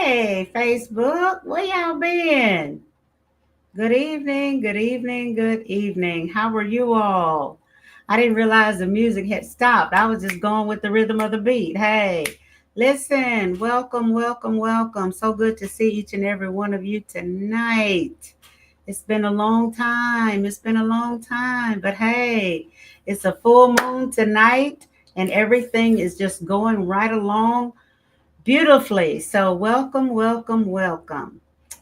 Hey, Facebook, where y'all been? Good evening, good evening, good evening. How are you all? I didn't realize the music had stopped. I was just going with the rhythm of the beat. Hey, listen, welcome, welcome, welcome. So good to see each and every one of you tonight. It's been a long time. It's been a long time. But hey, it's a full moon tonight, and everything is just going right along beautifully. So, welcome, welcome, welcome.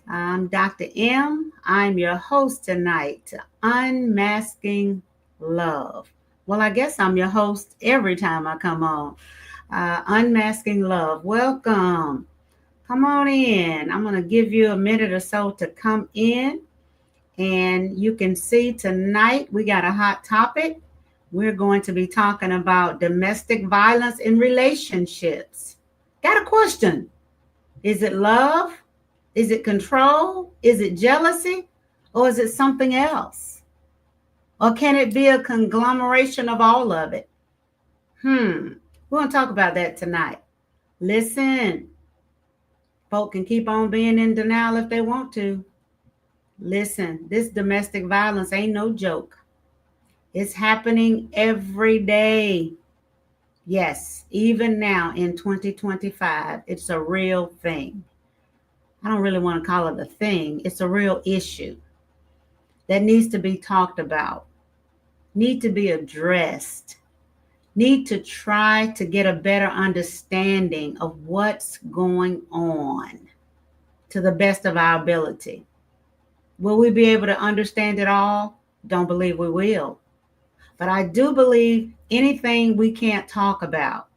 I'm Dr. M. I'm your host tonight to Unmasking Love. Well, I guess I'm your host every time I come on. Unmasking Love. Welcome. Come on in. I'm going to give you a minute or so to come in. And you can see tonight we got a hot topic. We're going to be talking about domestic violence in relationships. Got a question. Is it love? Is it control? Is it jealousy? Or is it something else? Or can it be a conglomeration of all of it? We're going to talk about that tonight. Listen, folk can keep on being in denial if they want to. Listen, this domestic violence ain't no joke. It's happening every day. Yes, even now in 2025, it's a real thing. I don't really want to call it a thing. It's a real issue that needs to be talked about, need to be addressed, need to try to get a better understanding of what's going on to the best of our ability. Will we be able to understand it all? Don't believe we will. But I do believe anything we can't talk about,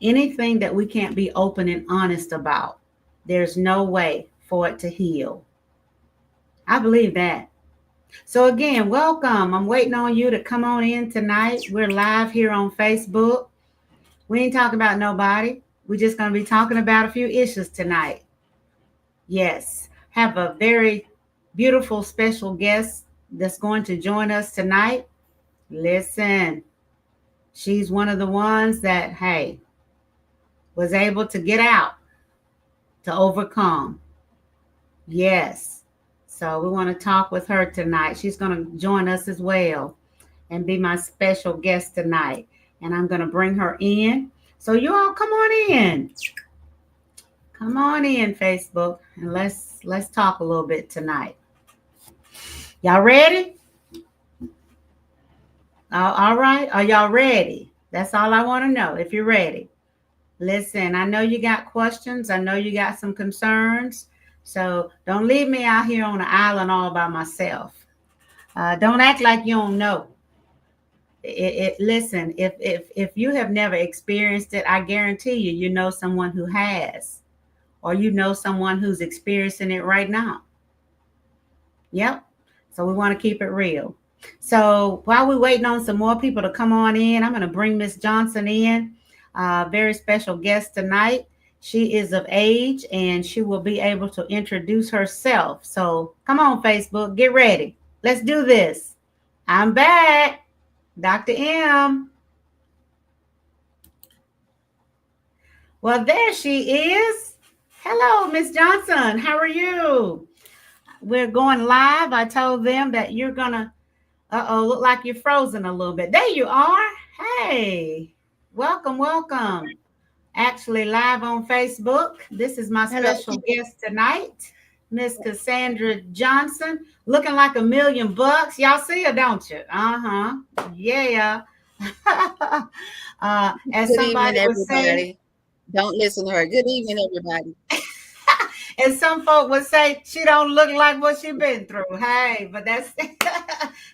anything that we can't be open and honest about, there's no way for it to heal. I believe that. So again, welcome. I'm waiting on you to come on in tonight. We're live here on Facebook. We ain't talking about nobody. We're just going to be talking about a few issues tonight. Yes, have a very beautiful special guest that's going to join us tonight. Listen, she's one of the ones that, hey, was able to get out, to overcome. Yes. So we want to talk with her tonight. She's going to join us as well and be my special guest tonight. And I'm going to bring her in. So you all come on in. Come on in, Facebook, and let's talk a little bit tonight. Y'all ready? All right. Are y'all ready? That's all I want to know, if you're ready. Listen, I know you got questions. I know you got some concerns. So don't leave me out here on the island all by myself. Don't act like you don't know. Listen, if you have never experienced it, I guarantee you know someone who has, or you know someone who's experiencing it right now. Yep. So we want to keep it real. So while we're waiting on some more people to come on in, I'm going to bring Miss Johnson in. Very special guest tonight. She is of age and she will be able to introduce herself. So come on, Facebook, get ready. Let's do this. I'm back. Dr. M. Well, there she is. Hello, Miss Johnson. How are you? We're going live. I told them that you're going to, look like you're frozen a little bit. There you are. Hey, welcome, welcome. Actually, live on Facebook. This is my special guest tonight, Miss Cassandra Johnson, looking like $1,000,000. Y'all see her, don't you? Yeah. As Good somebody evening, would say, everybody. Don't listen to her. Good evening, everybody. and some folk would say she don't look like what she been through. Hey, but that's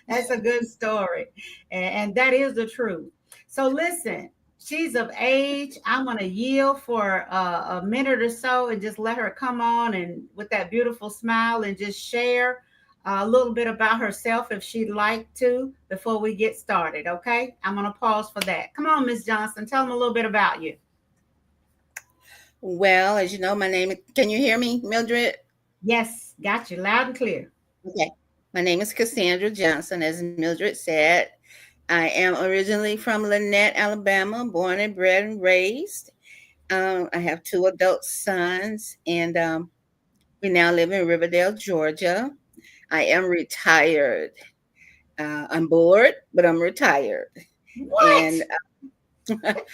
that's a good story, and that is the truth. So listen, she's of age. I'm gonna yield for a minute or so and just let her come on and with that beautiful smile and just share a little bit about herself if she'd like to before we get started. Okay, I'm gonna pause for that. Come on, Miss Johnson, tell them a little bit about you. Well, as you know, my name is, can you hear me, Mildred? Yes, got you loud and clear. Okay. My name is Cassandra Johnson, as Mildred said. I am originally from Lynette, Alabama, born and bred and raised. I have two adult sons, and we now live in Riverdale, Georgia. I am retired. I'm bored, but I'm retired. And What?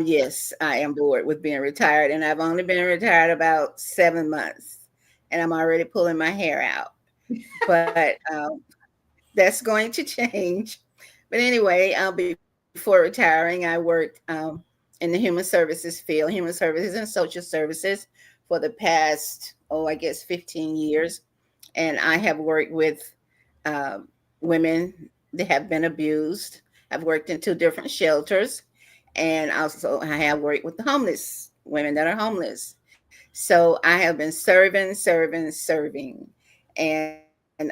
yes, I am bored with being retired, and I've only been retired about 7 months, and I'm already pulling my hair out. But that's going to change. But anyway, before retiring, I worked in the human services field, human services and social services for the past, I guess 15 years. And I have worked with um, women that have been abused. I've worked in two different shelters, and also I have worked with the homeless, women that are homeless. So I have been serving. And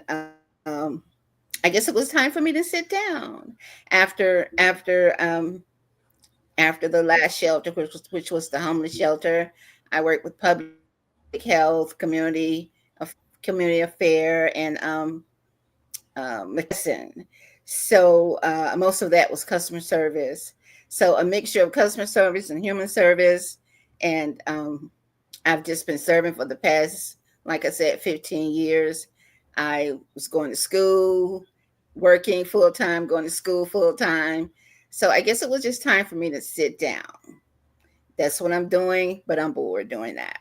I guess it was time for me to sit down after after the last shelter, which was the homeless shelter. I worked with public health, community affair, and medicine. So most of that was customer service. So a mixture of customer service and human service, and I've just been serving for the past, like I said, 15 years. I was going to school, working full time, going to school full time. So I guess it was just time for me to sit down. That's what I'm doing, but I'm bored doing that.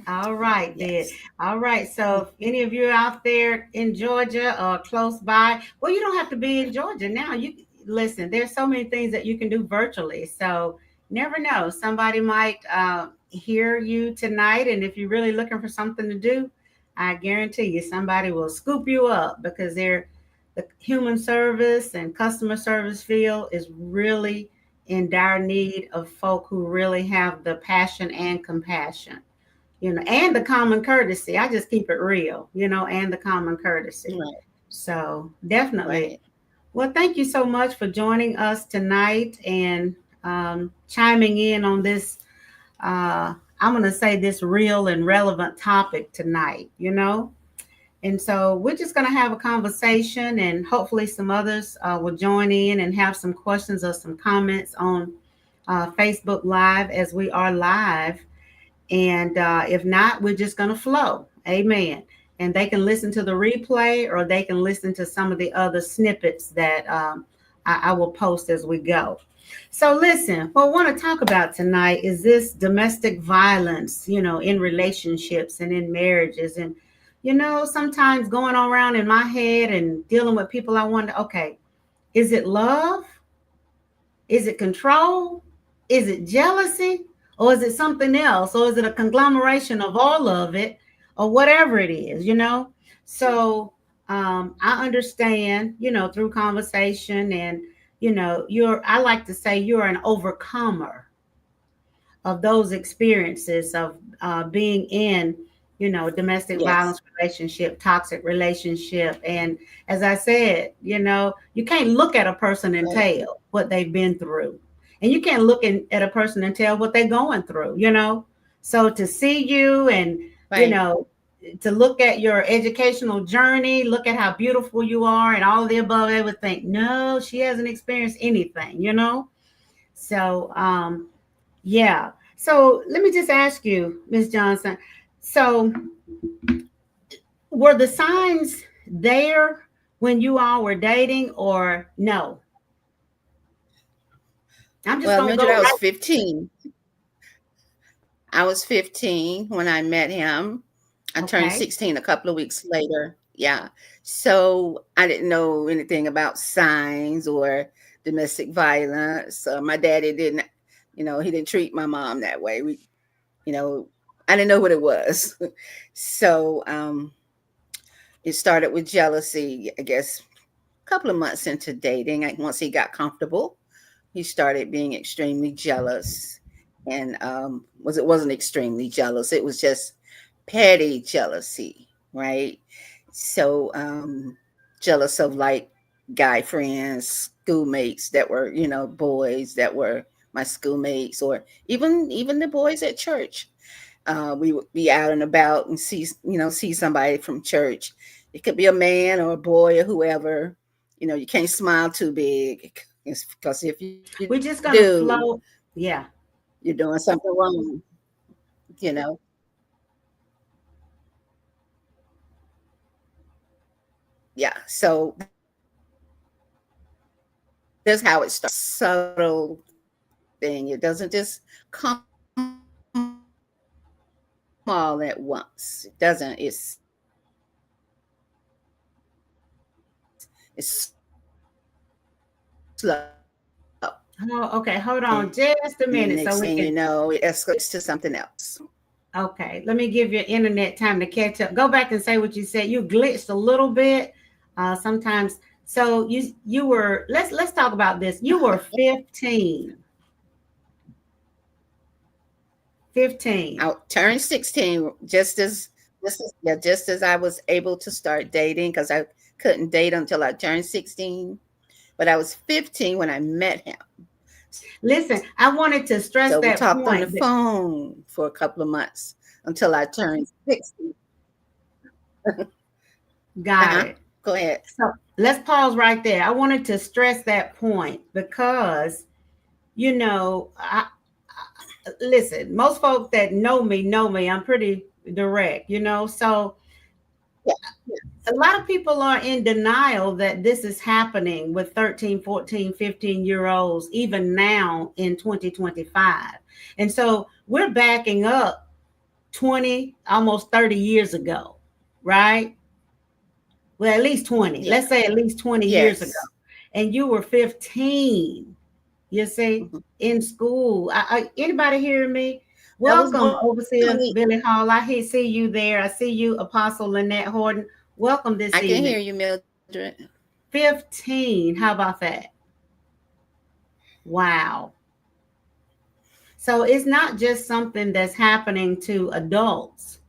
All right, then. Yes. All right. So, if any of you out there in Georgia or close by, well, you don't have to be in Georgia now. You listen. There's so many things that you can do virtually. So, never know. Somebody might hear you tonight, and if you're really looking for something to do, I guarantee you somebody will scoop you up because they're the human service and customer service field is really in dire need of folk who really have the passion and compassion, and the common courtesy. I just keep it real, and the common courtesy. Right. So definitely. Right. Well, thank you so much for joining us tonight and chiming in on this. I'm going to say this real and relevant topic tonight, And so we're just going to have a conversation, and hopefully some others will join in and have some questions or some comments on Facebook Live as we are live. And if not, we're just going to flow. Amen. And they can listen to the replay or they can listen to some of the other snippets that I will post as we go. So listen, what I want to talk about tonight is this domestic violence, in relationships and in marriages. And, sometimes going around in my head and dealing with people, I wonder, okay, is it love? Is it control? Is it jealousy? Or is it something else? Or is it a conglomeration of all of it? Or whatever it is? So I understand, through conversation and, I like to say you're an overcomer of those experiences of being in, domestic Yes. violence relationship, toxic relationship. And as I said, you can't look at a person and Right. tell what they've been through. And you can't look at a person and tell what they're going through. So to see you and, you Right. know, to look at your educational journey, look at how beautiful you are and all of the above, they would think, no, she hasn't experienced anything. So yeah. So let me just ask you, Miss Johnson. So were the signs there when you all were dating, or no? I'm just Well, gonna Mildred, go I was right. 15. I was 15 when I met him. I turned Okay. 16 a couple of weeks later. Yeah. So I didn't know anything about signs or domestic violence. My daddy didn't, he didn't treat my mom that way. You know, I didn't know what it was. So it started with jealousy, I guess, a couple of months into dating. Once he got comfortable, he started being extremely jealous. And it wasn't extremely jealous, it was just petty jealousy, right? So jealous of like guy friends, schoolmates that were, boys that were my schoolmates, or even the boys at church. We would be out and about and see somebody from church. It could be a man or a boy or whoever. You can't smile too big, because if you We're just gonna do, flow. Yeah. you're doing something wrong, you know. Yeah. So that's how it starts. Subtle thing. It doesn't just come all at once. It doesn't. It's slow. Oh, okay. Hold on And just a the minute so next we thing you can. know, it escalates to something else. Okay, let me give your internet time to catch up. Go back and say what you said. You glitched a little bit. Sometimes. So you were. Let's talk about this. You were 15. 15. I turned 16 just as I was able to start dating because I couldn't date until I turned 16. But I was 15 when I met him. Listen, I wanted to stress So we that talked on the point. phone for a couple of months until I turned 16. Got Uh-huh. it. Go ahead. So let's pause right there. I wanted to stress that point because, listen, most folks that know me. I'm pretty direct, So Yeah. a lot of people are in denial that this is happening with 13, 14, 15-year olds, even now in 2025. And so we're backing up 20, almost 30 years ago, right? Well, at least 20. Yeah. Let's say at least 20 years ago. Yes. And you were 15, you see, Mhm. in school. Anybody hearing me? I was Welcome, born Overseer 20. Billy Hall. See you there. I see you, Apostle Lynette Horton. Welcome this I can evening. hear you, Mildred. 15. How about that? Wow. So it's not just something that's happening to adults,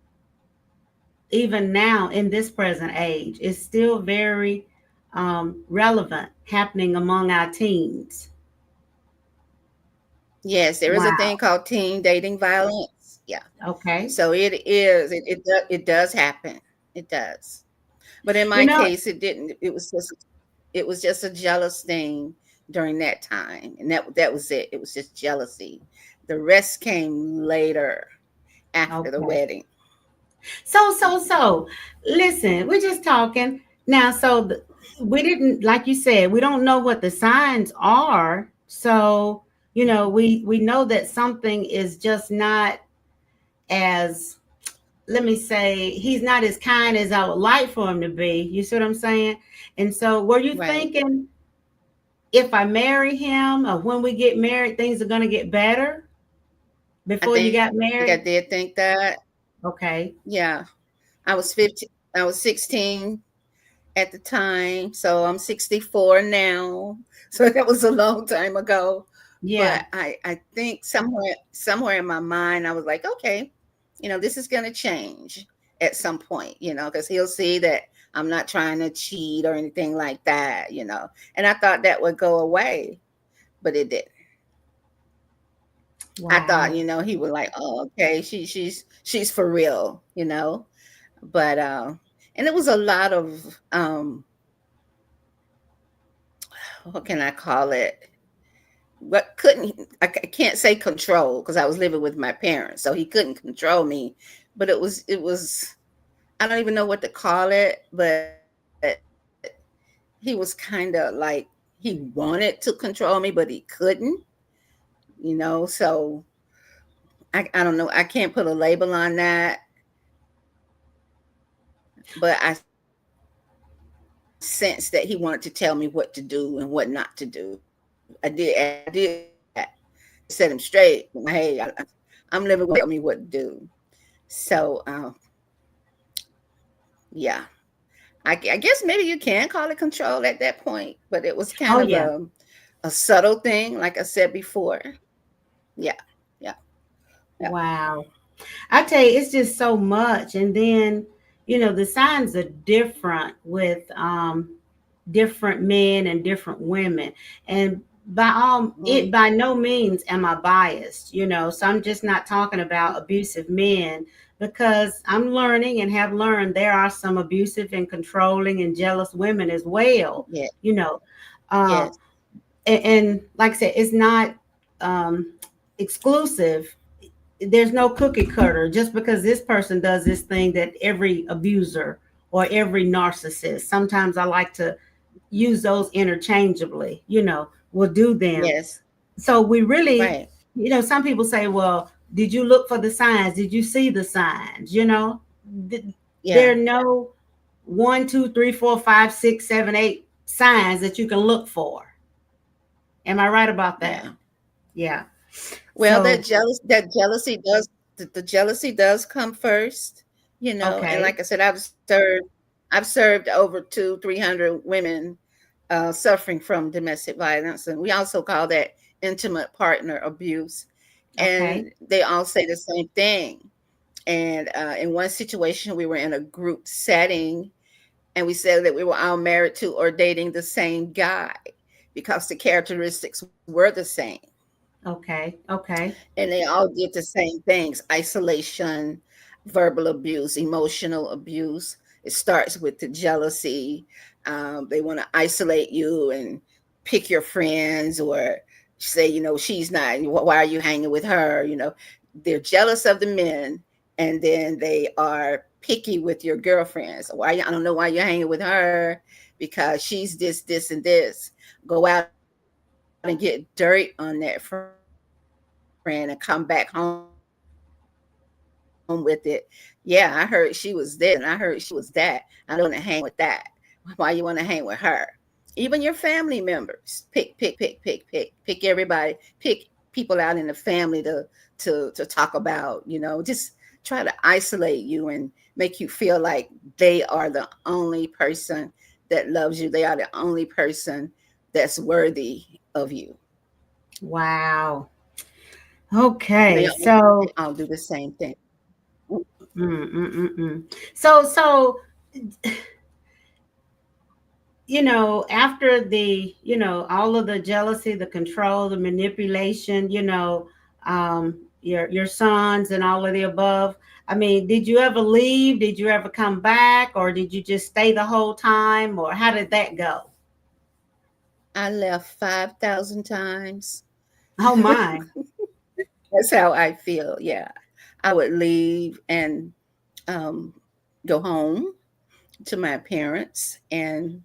even now in this present age. It's still very relevant happening among our teens. Yes, there is a Wow. thing called teen dating violence. Yeah. Okay. So it is. It does happen. It does. But in You my know, case, it didn't. It was just a jealous thing during that time, and that was it. It was just jealousy. The rest came later after the okay. wedding. So, listen, we're just talking now. We didn't, like you said, we don't know what the signs are. So, we know that something is just not as, let me say, he's not as kind as I would like for him to be. You see what I'm saying? And so, were you Right. thinking if I marry him or when we get married, things are going to get better I before you think got I married? did think that. Okay. Yeah. I was 15. I was 16 at the time, so I'm 64 now. So that was a long time ago. Yeah. But I think somewhere in my mind I was like, okay, this is going to change at some point, because he'll see that I'm not trying to cheat or anything like that. And I thought that would go away, but it didn't. I thought, Wow. he would like, oh, okay, she's for real. But and it was a lot of what can I call it? What couldn't I can't say control because I was living with my parents, so he couldn't control me. But it was I don't even know what to call it, but he was kind of like he wanted to control me, but he couldn't. So I don't know. I can't put a label on that, but I sensed that he wanted to tell me what to do and what not to do. I did that. Set him straight. Hey, I'm living with tell me what to do. So yeah, I guess maybe you can call it control at that point, but it was Oh, kind of yeah. a subtle thing, like I said before. Yeah, yeah, yeah. Wow. I tell you, it's just so much. And then, the signs are different with different men and different women. And Mm, by no means am I biased, So I'm just not talking about abusive men because I'm learning and have learned there are some abusive and controlling and jealous women as well, yeah, you know. Uh, yes, and like I said, it's not. Um, exclusive. There's no cookie cutter just because this person does this thing that every abuser or every narcissist. Sometimes I like to use those interchangeably, will do them. Yes. So we really, Right. some people say, well, did you look for the signs? Did you see the signs? There Yeah. are no 1, 2, 3, 4, 5, 6, 7, 8 signs that you can look for. Am I right about that? Yeah. Yeah. Well, So, that jealousy does the jealousy does come first, and okay. like I said, I've served over 300 women suffering from domestic violence, and we also call that intimate partner abuse. Okay. And they all say the same thing. And in one situation, we were in a group setting, and we said that we were all married to or dating the same guy because the characteristics were the same, Okay. Okay. and they all did the same things: isolation, verbal abuse, emotional abuse. It starts with the jealousy. They want to isolate you and pick your friends, or say, she's not, why are you hanging with her? They're jealous of the men, and then they are picky with your girlfriends. I don't know why you're hanging with her, because she's this, and this. Go out and get dirt on that friend and come back home with it. Yeah, I heard she was this and I heard she was that. I don't want to hang with that. Why you want to hang with that? Why you want to hang with her? Even your family members, pick everybody, pick people out in the family to talk about, just try to isolate you and make you feel like they are the only person that loves you. They are the only person that's worthy of you. Wow. And Okay. they So, all do the same thing. so, after all of the jealousy, the control, the manipulation, your sons and all of the above. I mean, did you ever leave? Did you ever come back, or did you just stay the whole time, or how did that go? I left 5,000 times. Oh my. That's how I feel. Yeah. I would leave and um, go home to my parents, and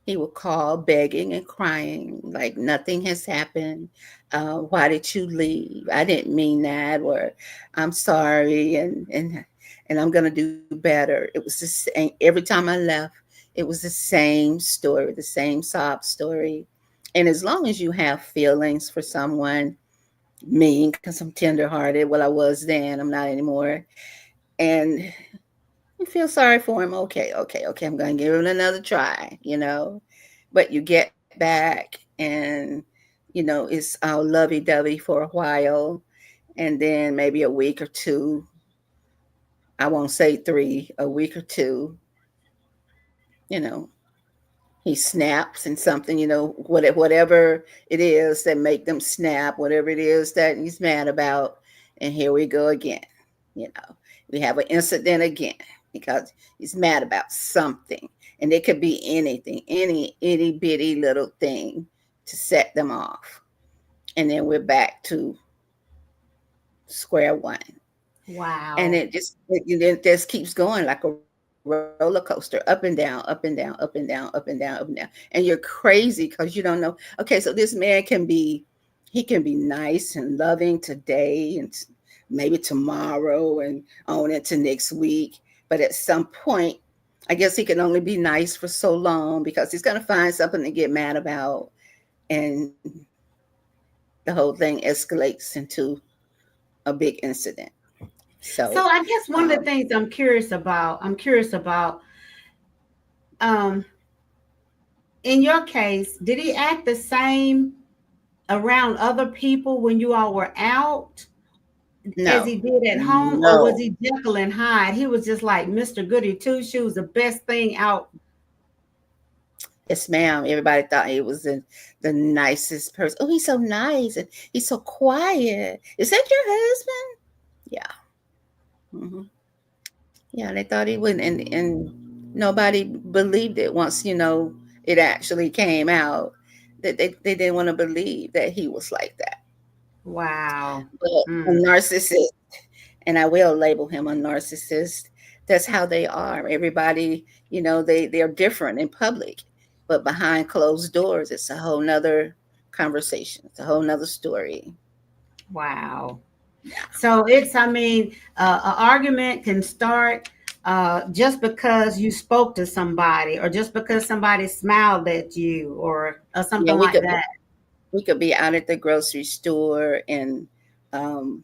he would call begging and crying like nothing has happened. Why did you leave? I didn't mean that, or I'm sorry, and I'm gonna do better. It was the same every time I left. It was the same story, the same sob story. And as long as you have feelings for someone, me, because I'm tenderhearted, well, I was then, I'm not anymore, and you feel sorry for him. Okay. I'm going to give it another try. But you get back, and, it's all lovey dovey for a while. And then maybe a week or two, I won't say three, a week or two, you know, he snaps and something, whatever it is that make them snap, whatever it is that he's mad about. And here we go again. We have an incident again because he's mad about something. And it could be anything, any itty bitty little thing to set them off. And then we're back to square one. And Wow. it just keeps going like a roller coaster, up and down, up and down, up and down, up and down, up and down, up and down. And you're crazy because you don't know. Okay, so this man he can be nice and loving today, and maybe tomorrow and on into next week. But at some point, I guess he can only be nice for so long because he's going to find something to get mad about. And the whole thing escalates into a big incident. So So, I guess one of the um, things I'm curious about, um, in your case, did he act the same around other people when you all were out as no, he did at home, or was no. he Jekyll and Hyde? He was just like Mr. Goody Two Shoes, the best thing out. Yes, ma'am. Everybody thought he was the nicest person. Oh, he's so nice and he's so quiet. Is that your husband? Yeah. Yeah, they thought he wouldn't, and nobody believed it once, it actually came out that they didn't want to believe that he was like that. Wow. But a Mm. narcissist, and I will label him a narcissist, that's how they are. Everybody, they're different in public, but behind closed doors, it's a whole nother conversation. It's a whole nother story. Wow. Yeah. So I mean, an argument can start just because you spoke to somebody, or just because somebody smiled at you, or Yeah, something like that. we could be out at the grocery store and um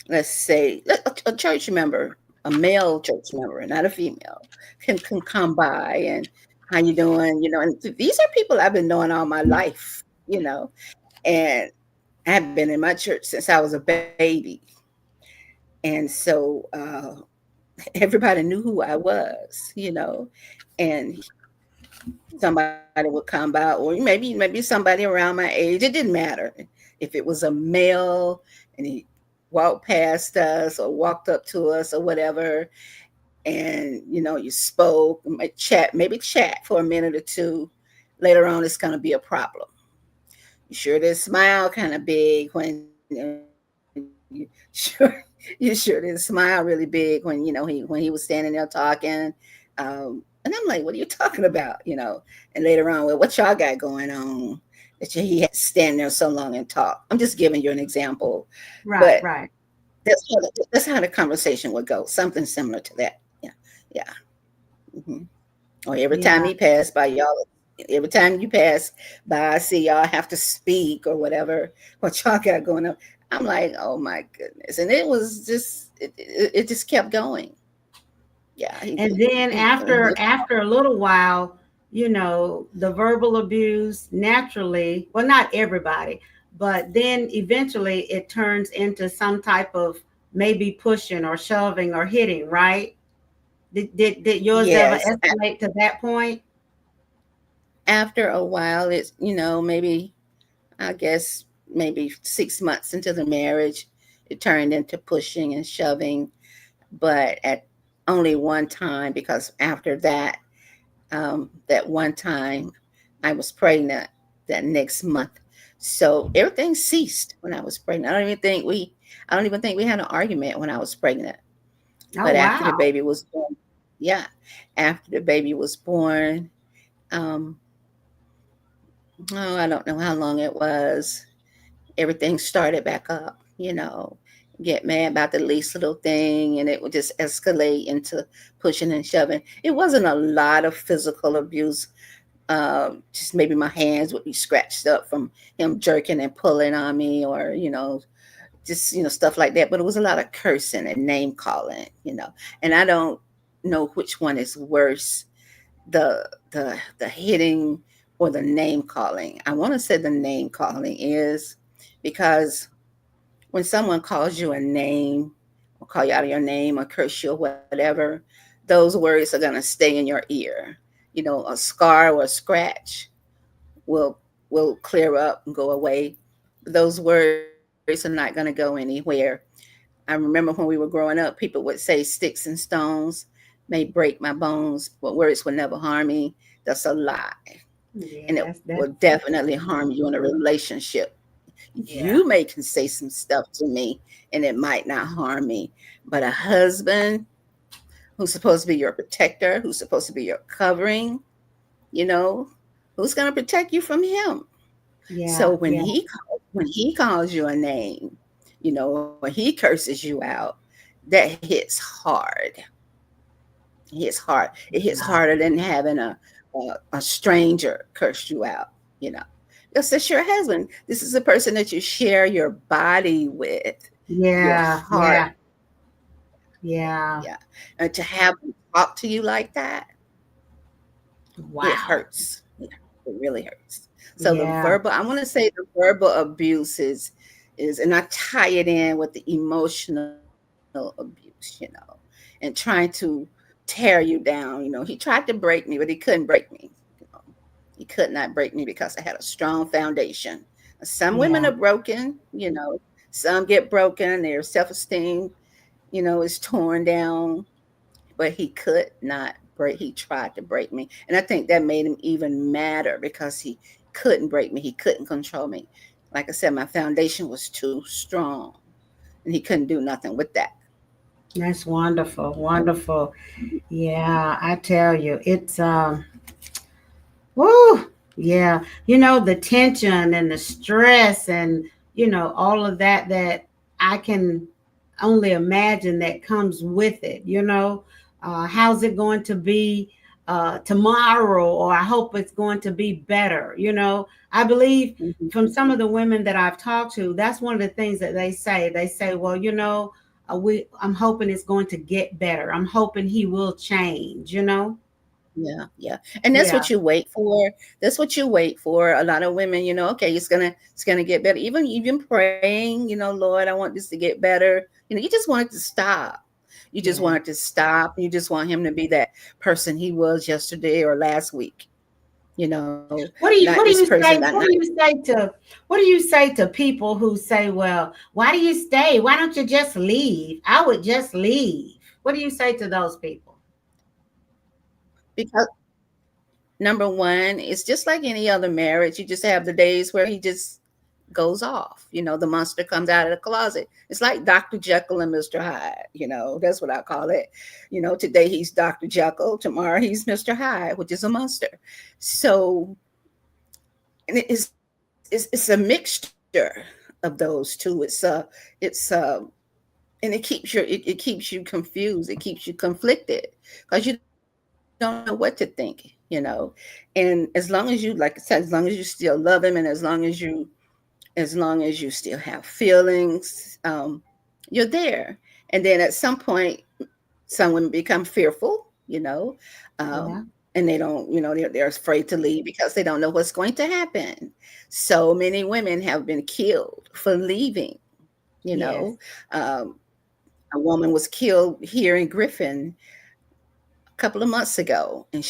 let's say a church member, a male church member, not a female, can come by and how you doing, and these are people I've been knowing all my life, and I've been in my church since I was a baby. And so everybody knew who I was, and somebody would come by, or maybe somebody around my age. It didn't matter if it was a male and he walked past us or walked up to us or whatever, and you spoke, might chat for a minute or two. Later on, it's going to be a problem. You sure did smile kind of big when you sure you sure did smile really big when when he was standing there talking. And I'm like, what are you talking about? And later on, well, what y'all got going on that he had to stand there so long and talk? I'm just giving you an example, Right, but right. that's how the conversation would go. Something similar to that. Yeah, yeah. hmm Or every time Yeah. he passed by y'all, every time you pass by, I see y'all have to speak or whatever, what y'all got going on. I'm like, oh my goodness. And it was just, it just kept going. Yeah. And then after a little while, the verbal abuse naturally, well, not everybody, but then eventually it turns into some type of maybe pushing or shoving or hitting, right? Did yours ever Yes. escalate to that point? After a while, it's, maybe, I guess, maybe 6 months into the marriage, it turned into pushing and shoving. But at only one time, because after that one time I was pregnant that next month. So everything ceased when I was pregnant. I don't even think we had an argument when I was pregnant. Oh, But after the wow. baby was born, yeah, after the baby was born, um, oh, I don't know how long it was. Everything started back up, get mad about the least little thing, and it would just escalate into pushing and shoving. It wasn't a lot of physical abuse. Just maybe my hands would be scratched up from him jerking and pulling on me, or just stuff like that. But it was a lot of cursing and name calling, and I don't know which one is worse, the hitting or the name calling. I want to say the name calling is because when someone calls you a name or call you out of your name or curse you or whatever, those words are going to stay in your ear. A scar or a scratch will clear up and go away. Those words are not going to go anywhere. I remember when we were growing up, people would say sticks and stones may break my bones, but words will never harm me. That's a lie. And Yeah, it that's will definitely harm you in a relationship. yeah. You may can say some stuff to me and it might not harm me, but a husband who's supposed to be your protector, who's supposed to be your covering, you know, who's going to protect you from him? Yeah, So yeah. when he calls you a name, or he curses you out, that hits hard. It hits hard. It hits harder than having a stranger curse you out. You know, because it's your husband. This is a person that you share your body with, your Yeah, heart. yeah, yeah. Yeah, and to have them talk to you like that, it Wow. hurts. Yeah, it really hurts. So Yeah. I want to say the verbal abuse is, and I tie it in with the emotional abuse, and trying to tear you down. He tried to break me, but he couldn't break me. You know, he could not break me because I had a strong foundation. Some women Yeah. are broken, some get broken, their self-esteem, is torn down, but he could not break. He tried to break me, and I think that made him even madder because he couldn't break me. He couldn't control me. like I said, my foundation was too strong, and he couldn't do nothing with that. That's wonderful. Wonderful. Yeah, I tell you, it's woo, yeah. The tension and the stress and all of that I can only imagine that comes with it. How's it going to be tomorrow, or I hope it's going to be better. I believe Mhm. from some of the women that I've talked to, that's one of the things that they say, well, I'm hoping it's going to get better. I'm hoping he will change. Yeah, yeah. And that's Yeah, what you wait for. That's what you wait for. A lot of women, okay, it's gonna get better. Even praying, Lord, I want this to get better. You just want it to stop. You just want yeah. it to stop. You just want him to be that person he was yesterday or last week. What do Not you this what do you person, say? not What do you say to people who say, "Well, why do you stay? Why don't you just leave? I would just leave." What do you say to those people? because number one, it's just like any other marriage. You just have the days where he just goes off. The monster comes out of the closet. It's like Dr. Jekyll and Mr. Hyde. That's what I call it. Today he's Dr. Jekyll, tomorrow he's Mr. Hyde, which is a monster. So, and it's a mixture of those two. It's and it keeps you confused. It keeps you conflicted because you don't know what to think. And as long as you, like I said, as long as you still love him, and as long as you still have feelings, you're there. And then at some point, some women become fearful, Yeah. and they don't, they're afraid to leave because they don't know what's going to happen. So many women have been killed for leaving. You Yes. know, um, a woman was killed here in Griffin a couple of months ago, and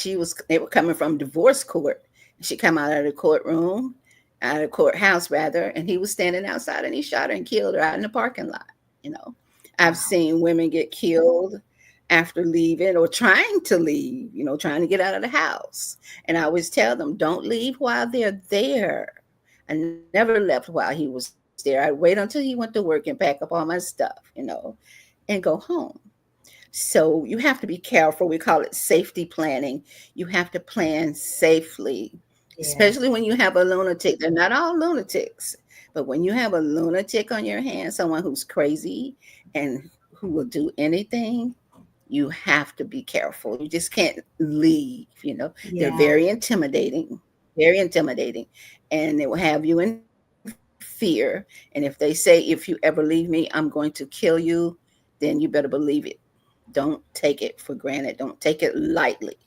they were coming from divorce court. She come out of the courtroom, out of the courthouse rather, and he was standing outside and he shot her and killed her out in the parking lot. You know, I've Wow. seen women get killed after leaving or trying to leave, trying to get out of the house. And I always tell them, don't leave while they're there. I never left while he was there. I'd wait until he went to work and pack up all my stuff, and go home. So you have to be careful. We call it safety planning. You have to plan safely, especially Yes. when you have a lunatic. They're not all lunatics, but when you have a lunatic on your hands, someone who's crazy and who will do anything, you have to be careful. You just can't leave. They're Yeah. very intimidating, and they will have you in fear. And if they say, if you ever leave me, I'm going to kill you, then you better believe it. Don't take it for granted. Don't take it lightly,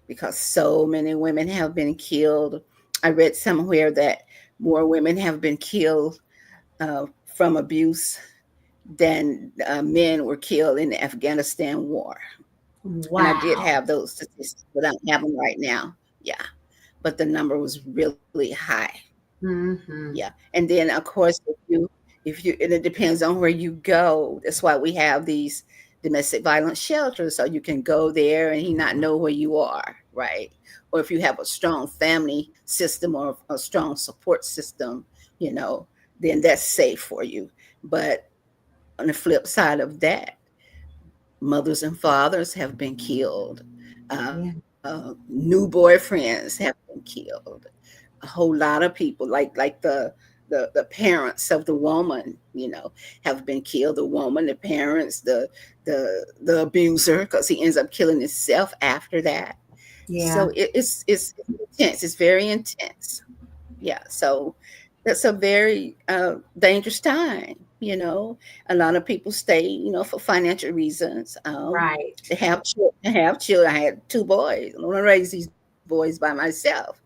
because so many women have been killed. I read somewhere that more women have been killed from abuse than men were killed in the Afghanistan war. And I did Wow. have those statistics, but I don't have them right now. Yeah, but the number was really high. Yeah, Hmm. and then of course, if you and it depends on where you go. That's why we have these domestic violence shelters, so you can go there and he not know where you are, right? Or if you have a strong family system or a strong support system, you know, then that's safe for you. But on the flip side of that, mothers and fathers have been killed. Yeah. New boyfriends have been killed. A whole lot of people, like the parents of the woman, have been killed. The woman, the parents, the abuser, because he ends up killing himself after that. Yeah. So it's intense. It's very intense. Yeah. So that's a very dangerous time. A lot of people stay, for financial reasons. Right. To have children. I had two boys. I want to raise these boys by myself.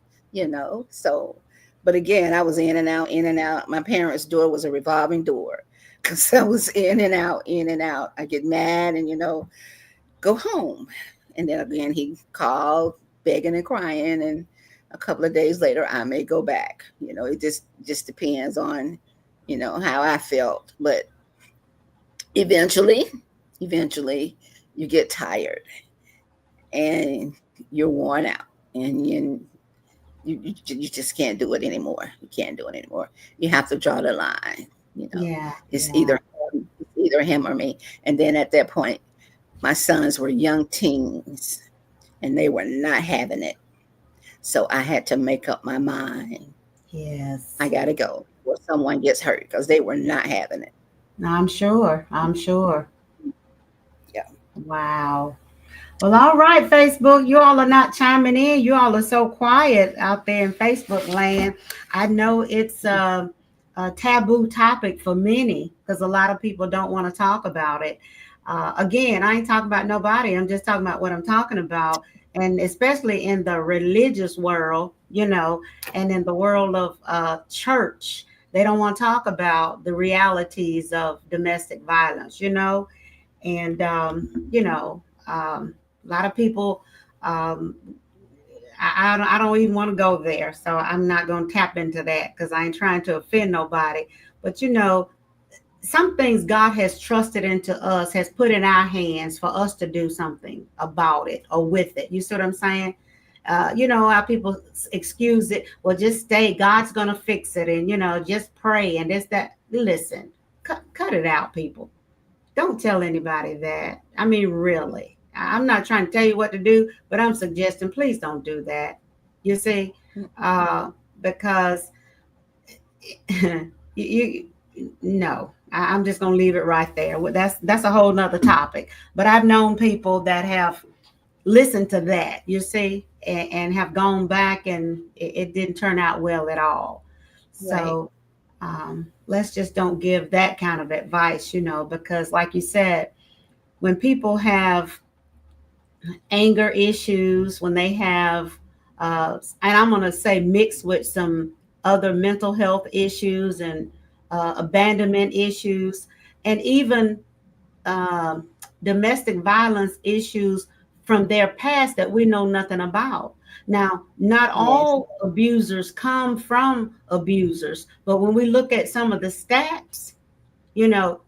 So. But again, I was in and out, in and out. My parents' door was a revolving door because I was in and out, in and out. I get mad and go home, and then again he called begging and crying, and a couple of days later I may go back. It just depends on how I felt, but eventually eventually you get tired and you're worn out, and you just can't do it anymore. You can't do it anymore. You have to draw the line. You know, Yeah, it's yeah. either him or me. And then at that point, my sons were young teens, and they were not having it. So I had to make up my mind. I Yes. gotta go before someone gets hurt because they were not having it. I'm sure. I'm sure. Yeah. Wow. Well, all right, Facebook. You all are not chiming in. You all are so quiet out there in Facebook land. I know it's a taboo topic for many because a lot of people don't want to talk about it. Again, I ain't talking about nobody. I'm just talking about what I'm talking about. And especially in the religious world, and in the world of church, they don't want to talk about the realities of domestic violence. And a lot of people, um, I don't even want to go there, so I'm not going to tap into that because I ain't trying to offend nobody. But some things God has trusted into us, has put in our hands for us to do something about it or with it. You see what I'm saying? You know how people excuse it. Well, just stay. God's gonna fix it, and just pray and this that. Listen, cut it out, people. Don't tell anybody that. I mean, really. I'm not trying to tell you what to do, but I'm suggesting please don't do that. You see, uh, because you no. I'm just gonna leave it right there. That's a whole nother topic. But I've known people that have listened to that, you see, and have gone back, and it didn't turn out well at all. Right. So let's just don't give that kind of advice, because like you said, when people have anger issues, when they have, and I'm going to say mixed with some other mental health issues and abandonment issues, and even um, domestic violence issues from their past that we know nothing about. Now, not Yes. all abusers come from abusers, but when we look at some of the stats,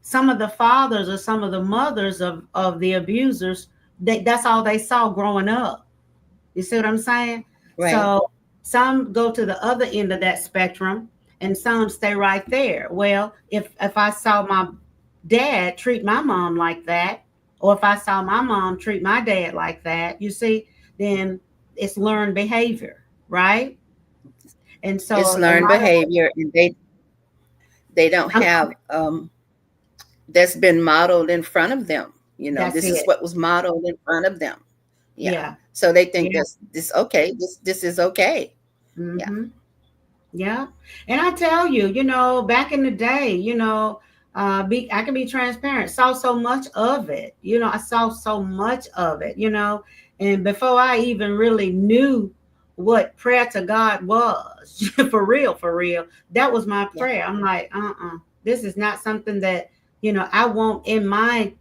some of the fathers or some of the mothers of the abusers, that's all they saw growing up. You see what I'm saying? Right. So some go to the other end of that spectrum and some stay right there. Well, if I saw my dad treat my mom like that, or if I saw my mom treat my dad like that, you see, then it's learned behavior, right? And so It's a learned lot of behavior, and they don't I'm have that's been modeled in front of them. that's This is it. what was modeled in front of them. Yeah. Yeah. So they think Yeah. this okay. This is okay. Yeah. Mm-hmm. Yeah. And I tell you, back in the day, I can be transparent. Saw so much of it. I saw so much of it. And before I even really knew what prayer to God was, for real, that was my Yeah. prayer. I'm like, this is not something that, I want in my,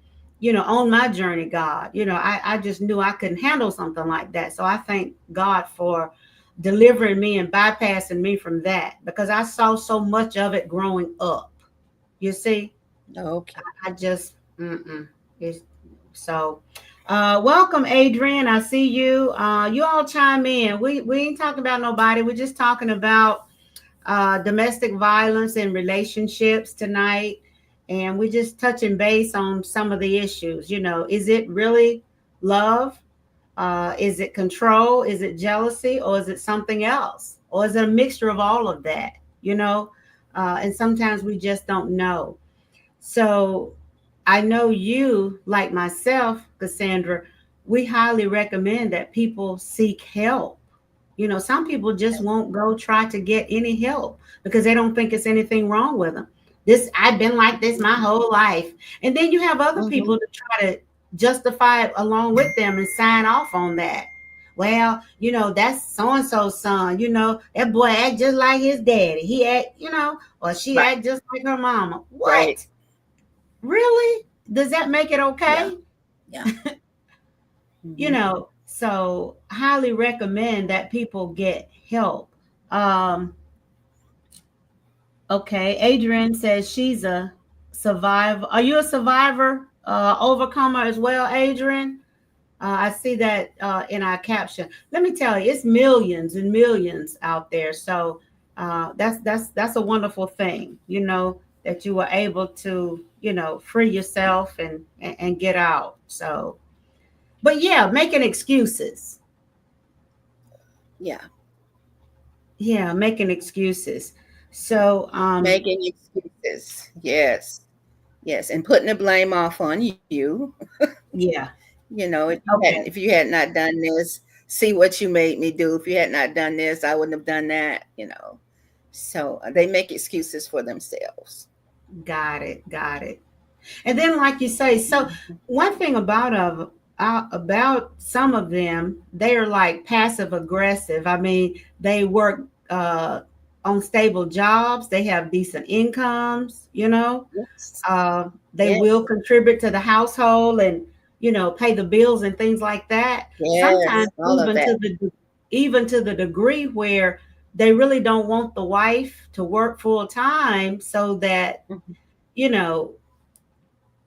on my journey, God. I just knew I couldn't handle something like that. So I thank God for delivering me and bypassing me from that because I saw so much of it growing up. You see, Okay. I just, it's, so, welcome, Adrian. I see you. You all chime in. We ain't talking about nobody. We're just talking about domestic violence and relationships tonight. And we're just touching base on some of the issues. Is it really love? Is it control? Is it jealousy? Or is it something else? Or is it a mixture of all of that? And sometimes we just don't know. So I know you, like myself, Cassandra, we highly recommend that people seek help. Some people just won't go try to get any help because they don't think it's anything wrong with them. I've been like this my whole life. And then you have other Mm-hmm. people to try to justify it along with them and sign off on that. Well, that's so and so's son. That boy act just like his daddy. He act, or she Right. act just like her mama. Right. What? Really? Does that make it Yeah. okay? Yeah. Mm-hmm. So highly recommend that people get help. Um, okay, Adrian says she's a survivor. Are you a survivor, overcomer as well, Adrian? I see that in our caption. Let me tell you, it's millions and millions out there. So that's a wonderful thing, that you were able to, free yourself and get out. So, but yeah, making excuses. Yeah. Yeah, making excuses. So, Making excuses. Yes. Yes. And putting the blame off on you. yeah, If okay, you had not done this, see what you made me do. If you had not done this, I wouldn't have done that. So they make excuses for themselves. got it, got it. And then, like you say, so one thing about some of them, they are like passive aggressive. I mean, they work on stable jobs. They have decent incomes. Yes. They Yes. will contribute to the household and pay the bills and things like that. Sometimes Yes. All of that. even to the degree where they really don't want the wife to work full time, so that Mhm. you know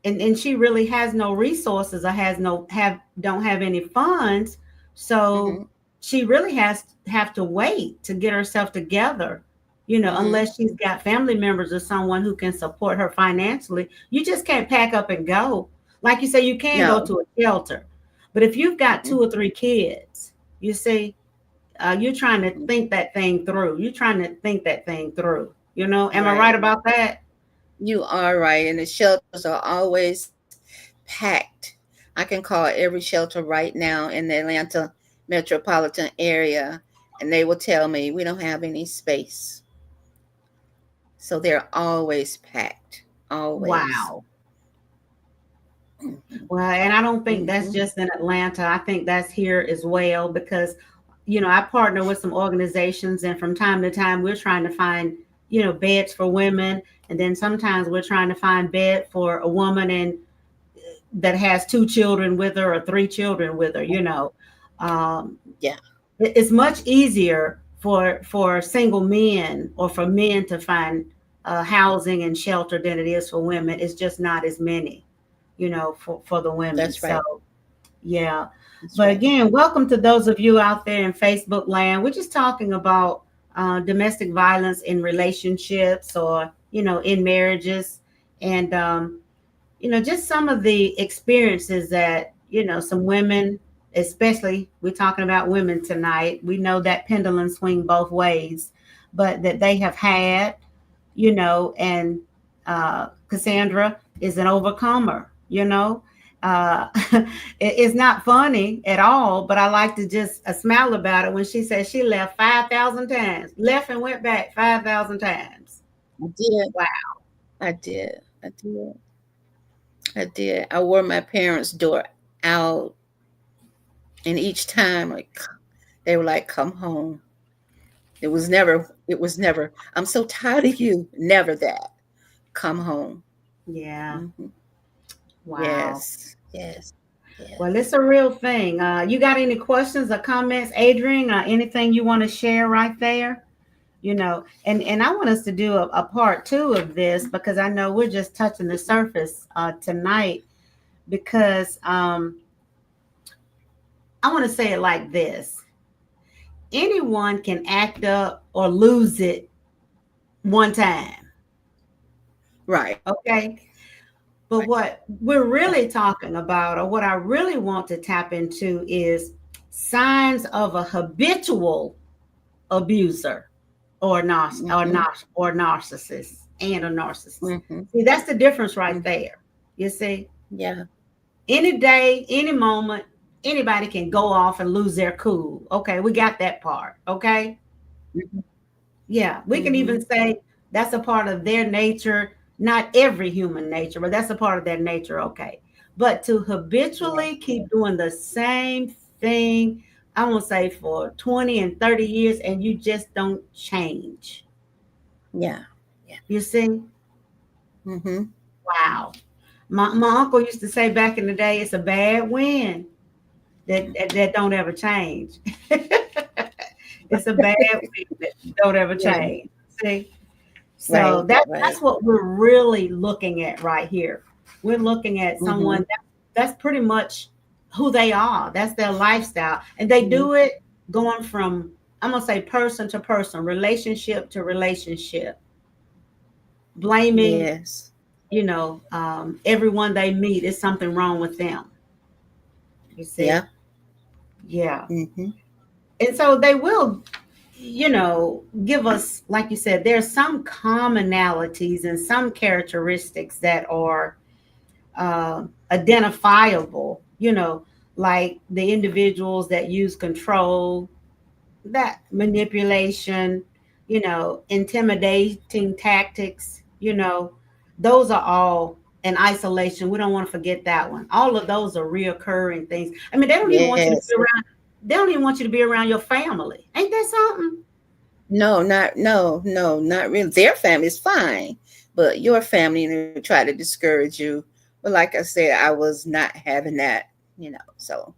and she really has no resources or has no have don't have any funds, so Mhm. she really have to wait to get herself together, Mhm. unless she's got family members or someone who can support her financially. You just can't pack up and go. Like you say, you can go No. to a shelter, but if you've got Mhm. 2 or 3 kids, you see, you're trying to Mhm. think that thing through. You're trying to think that thing through. Am I right Right. about that? You are right. And the shelters are always packed. I can call every shelter right now in the Atlanta metropolitan area, and they will tell me we don't have any space. So they're always packed. Always. Wow. Mhm. Well, and I don't think that's Mhm. just in Atlanta. I think that's here as well because, I partner with some organizations, and from time to time, we're trying to find, beds for women. And then sometimes we're trying to find bed for a woman and that has 2 children with her or 3 children with her. Um, Yeah. it's much easier for single men or for men to find housing and shelter than it is for women. It's just not as many, for the women. That's So right. yeah. That's But right. again, welcome to those of you out there in Facebook land. We're just talking about domestic violence in relationships or, in marriages. And, just some of the experiences that, some women, especially we're talking about women tonight. We know that pendulum swing both ways, but that they have had, and Cassandra is an overcomer. Uh, it's not funny at all, but I like to just smile about it when she said she left 5,000 times, left and went back 5,000 times. I did. Wow. I did. I did. I did. I wore my parents' door out, and each time, like, they were like, "Come home." It was never, "I'm so tired of you." Never that. Come home. Yeah. Hmm. Wow. Yes. Yes. Well, Yes. it's a real thing. You got any questions or comments, Adrian? Anything you want to share right there? And I want us to do a part 2 of this because I know we're just touching the surface tonight. Because I want to say it like this: anyone can act up or lose it one time, Right. okay? But Right. what we're Right. really talking about, or what I really want to tap into, is signs of a habitual abuser or Mhm. narcissist and a narcissist. Mhm. See, that's the difference right Mhm. there. You see, Yeah. any day, any moment, anybody can go off and lose their cool. Okay, we got that part. Okay, Mhm. yeah, we can even Mhm. say that's a part of their nature. Not every human nature, but that's a part of their nature. Okay, but to Yeah. habitually keep doing the same thing, I won't say for 20 and 30 years, and you just don't change. Yeah. Yeah. You see? Mhm. Wow. My uncle used to say back in the day, it's a bad wind that don't ever change. It's a bad wind that don't ever Yeah. change. See? Right. So that's Right. what we're really looking at right here. We're looking at someone Mhm. that's pretty much who they are. That's their lifestyle. And they Mhm. do it going from, I'm going to say, person to person, relationship to relationship, blaming, Yes. everyone they meet is something wrong with them. You see? Yeah. Yeah. Hmm. And so they will, give us, like you said, there's some commonalities and some characteristics that are identifiable, like the individuals that use control, that manipulation, intimidating tactics, those are all in isolation. We don't want to forget that one. All of those are reoccurring things. I mean, they don't even want you to be Yes. around. They don't even want you to be around your family. Ain't that something? No, no, not really. Their family is fine, but your family, try to discourage you. But like I said, I was not having that. So,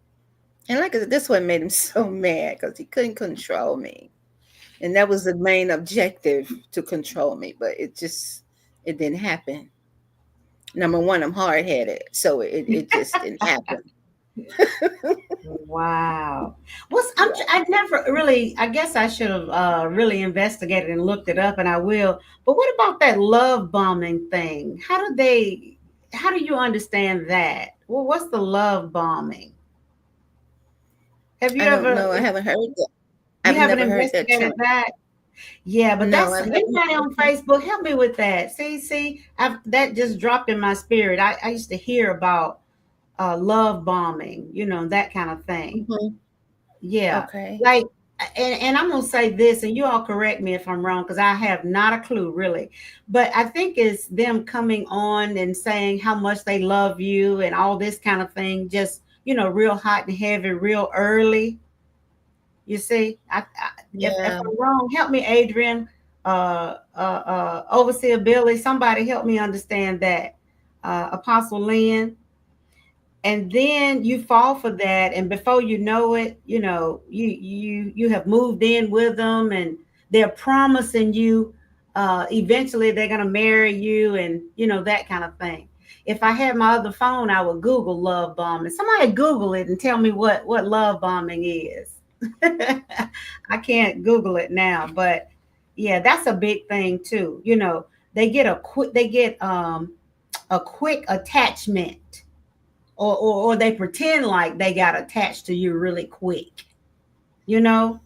and like I said, this one made him so mad because he couldn't control me, and that was the main objective, to control me. But it didn't happen. Number one, I'm hard headed, so it just didn't happen. Wow. What's Yeah. I never really, I guess I should have really investigated and looked it up, and I will. But what about that love bombing thing? How do you understand that? Well, what's the love bombing? Have you I don't ever know. I haven't heard that. you I've haven't never heard that investigated term. that? Yeah, but No, that's I've never anybody heard on Facebook, help me with that. See, that just dropped in my spirit. I used to hear about love bombing, that kind of thing. that. Hmm. Yeah. Okay. Like, and I'm gonna say this, and you all correct me if I'm wrong, because I have not a clue really. But I think it's them coming on and saying how much they love you and all this kind of thing, just real hot and heavy, real early. You see, if Yeah. I'm wrong, help me, Adrian, Overseer Billy, somebody help me understand that. Apostle Lynn, and then you fall for that, and before you know it, you have moved in with them, and they're promising you eventually they're going to marry you, and that kind of thing. If I had my other phone, I would Google love bombing. Somebody Google it and tell me what love bombing is. I can't Google it now, but yeah, that's a big thing too. They get a quick attachment, or they pretend like they got attached to you really quick. You know,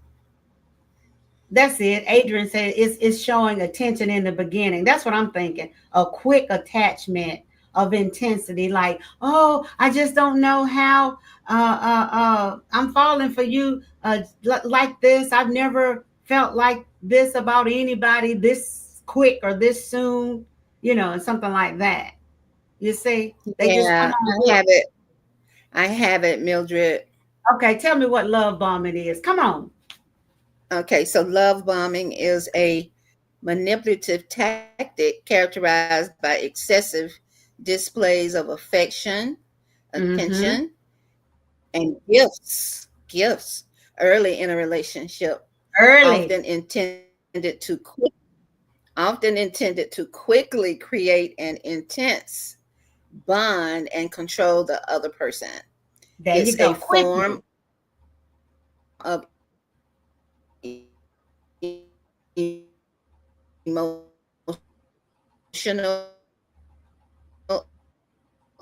that's it. Adrian said it's showing attention in the beginning. That's what I'm thinking. A quick attachment of intensity, like, oh, I just don't know how I'm falling for you like this. I've never felt like this about anybody this quick or this soon, and something like that. You see, they just come Yeah, on I board. have it. I have it, Mildred. Okay, tell me what love bombing is. Come on. Okay, so love bombing is a manipulative tactic characterized by excessive displays of affection, Mm-hmm. attention, and gifts early in a relationship, Early. often intended to quickly create an intense bond and control the other person. There you It's go. a Quickly. form of emotional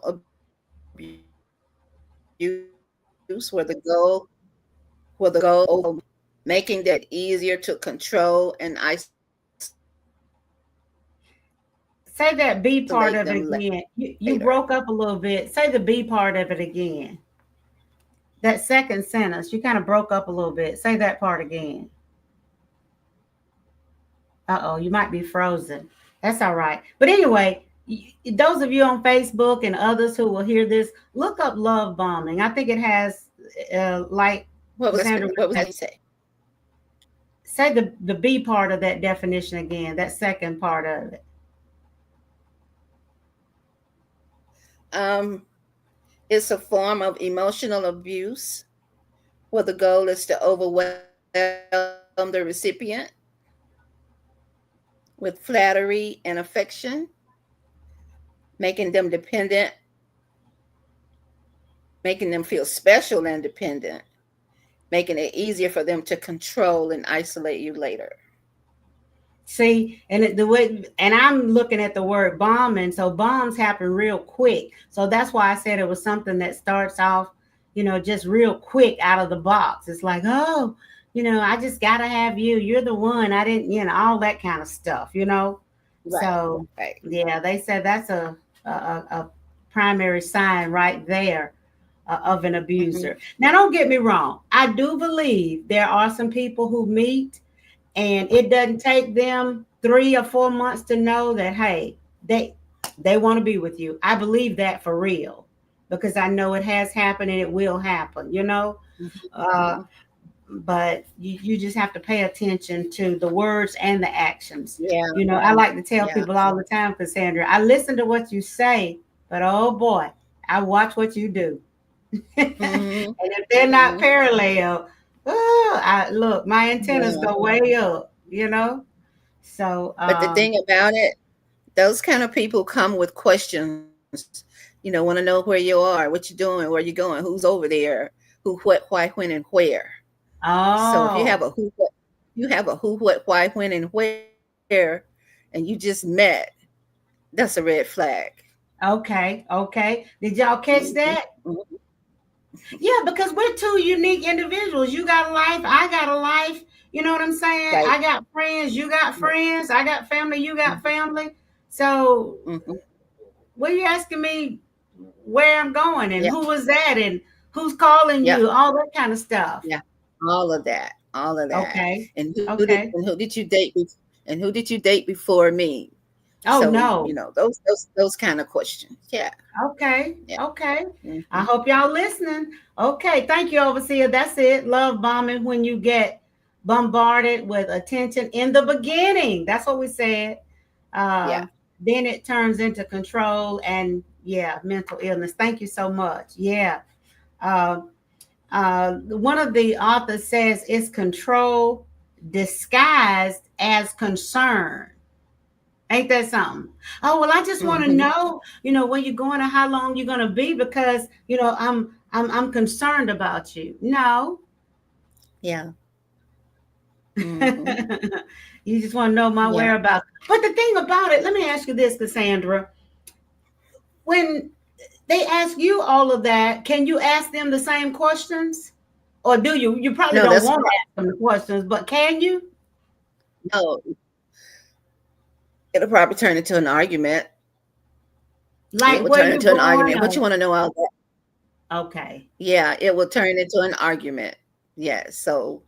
abuse where the goal making that easier to control and Say that B isolate part them of it later. again. You broke up a little bit. Say the B part of it again. That second sentence, you kind of broke up a little bit. Say that part again. Uh-oh, you might be frozen. That's all right. But anyway, those of you on Facebook and others who will hear this, look up love bombing. I think it has, like Sandra was What saying, was that you say? say the B part of that definition again, that second part of it. Um, it's a form of emotional abuse where the goal is to overwhelm the recipient with flattery and affection, making them dependent making them feel special and dependent, making it easier for them to control and isolate you later. See, and the way, and I'm looking at the word bombing. So bombs happen real quick. So that's why I said it was something that starts off, just real quick out of the box. It's like, oh, I just gotta have you. You're the one. I didn't, all that kind of stuff. Right. So Right. yeah, they said that's a primary sign right there of an Hmm. abuser. Now, don't get me wrong. I do believe there are some people who meet and it doesn't take them 3 or 4 months to know that, hey, they want to be with you. I believe that for real because I know it has happened and it will happen. uh, Hmm. but you just have to pay attention to the words and the actions. Yeah. I like to tell Yeah. people all the time, Cassandra, I listen to what you say, but oh boy, I watch what you do. And Hmm. if they're not Hmm. parallel, oh, look, my antennas Yeah. go way up. So, But the thing about it, those kind of people come with questions. Want to know where you are, what you're doing, where you're going, who's over there, who, what, why, when, and where. So if you have oh, a who, what, you have a who, what, why, when, and where, and you just met, that's a red flag. okay. Did y'all catch Hmm. that? Yeah, because we're two unique individuals. You got a life, I got a life. You know what I'm saying? Right. I got friends, you got Right. friends, I got family, you got Hmm. family. So, Hmm. what are you asking me where I'm going and Yeah. who was that and who's calling Yeah. you? All that kind of stuff. Yeah. All of that. All of that. Okay. And Okay. who did you date? And who did you date before me? Oh So no. those kind of questions. Yeah. Okay. Yeah. Okay. I Hmm. hope y'all listening. Okay. Thank you, Overseer. That's it. Love bombing when you get bombarded with attention in the beginning. That's what we said. Yeah. Then it turns into control and, yeah, mental illness. Thank you so much. Yeah. Uh, one of the authors says it's control disguised as concern. Ain't that something? Oh, well, I just want to Hmm. know, where you're going and how long you're going to be because, I'm concerned about you. No. Yeah. Hmm. You just want to know my Yeah. whereabouts. But the thing about it, let me ask you this, Cassandra. When they ask you all of that, can you ask them the same questions? Or do you? You probably No, don't that's want why. to ask them the questions, but can you? No, it'll probably turn into an argument. It Like will where turn you into an going? argument. What you want to know all that? Okay. Yeah, it will turn into an argument. Yeah. So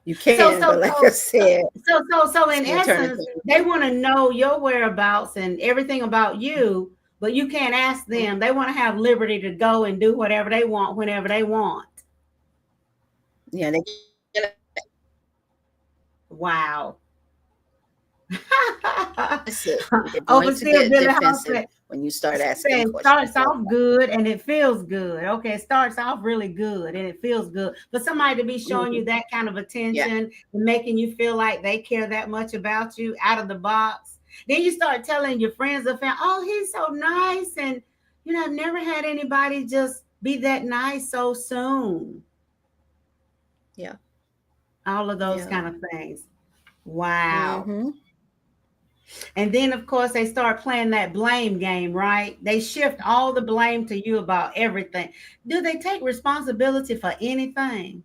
you So can, so but like I so said, so it's in gonna turn essence, into. they want to know your whereabouts and everything about you, but you can't ask them. They want to have liberty to go and do whatever they want whenever they want. Yeah, they Wow. defensive. They're going to Overseer get Billy Hall defensive when you start asking said questions starts like off good and it feels good. Okay, it starts off really good and it feels good. But somebody to be that. showing you that kind of Yeah. attention and making you feel like they care that much about you out of the box. Then you start telling your friends and family, oh, he's so nice. And I've never had anybody just be that nice so soon. Yeah. All of those Yeah. kind of things. Wow. Hmm. And then, of course, they start playing that blame game, right? They shift all the blame to you about everything. Do they take responsibility for anything?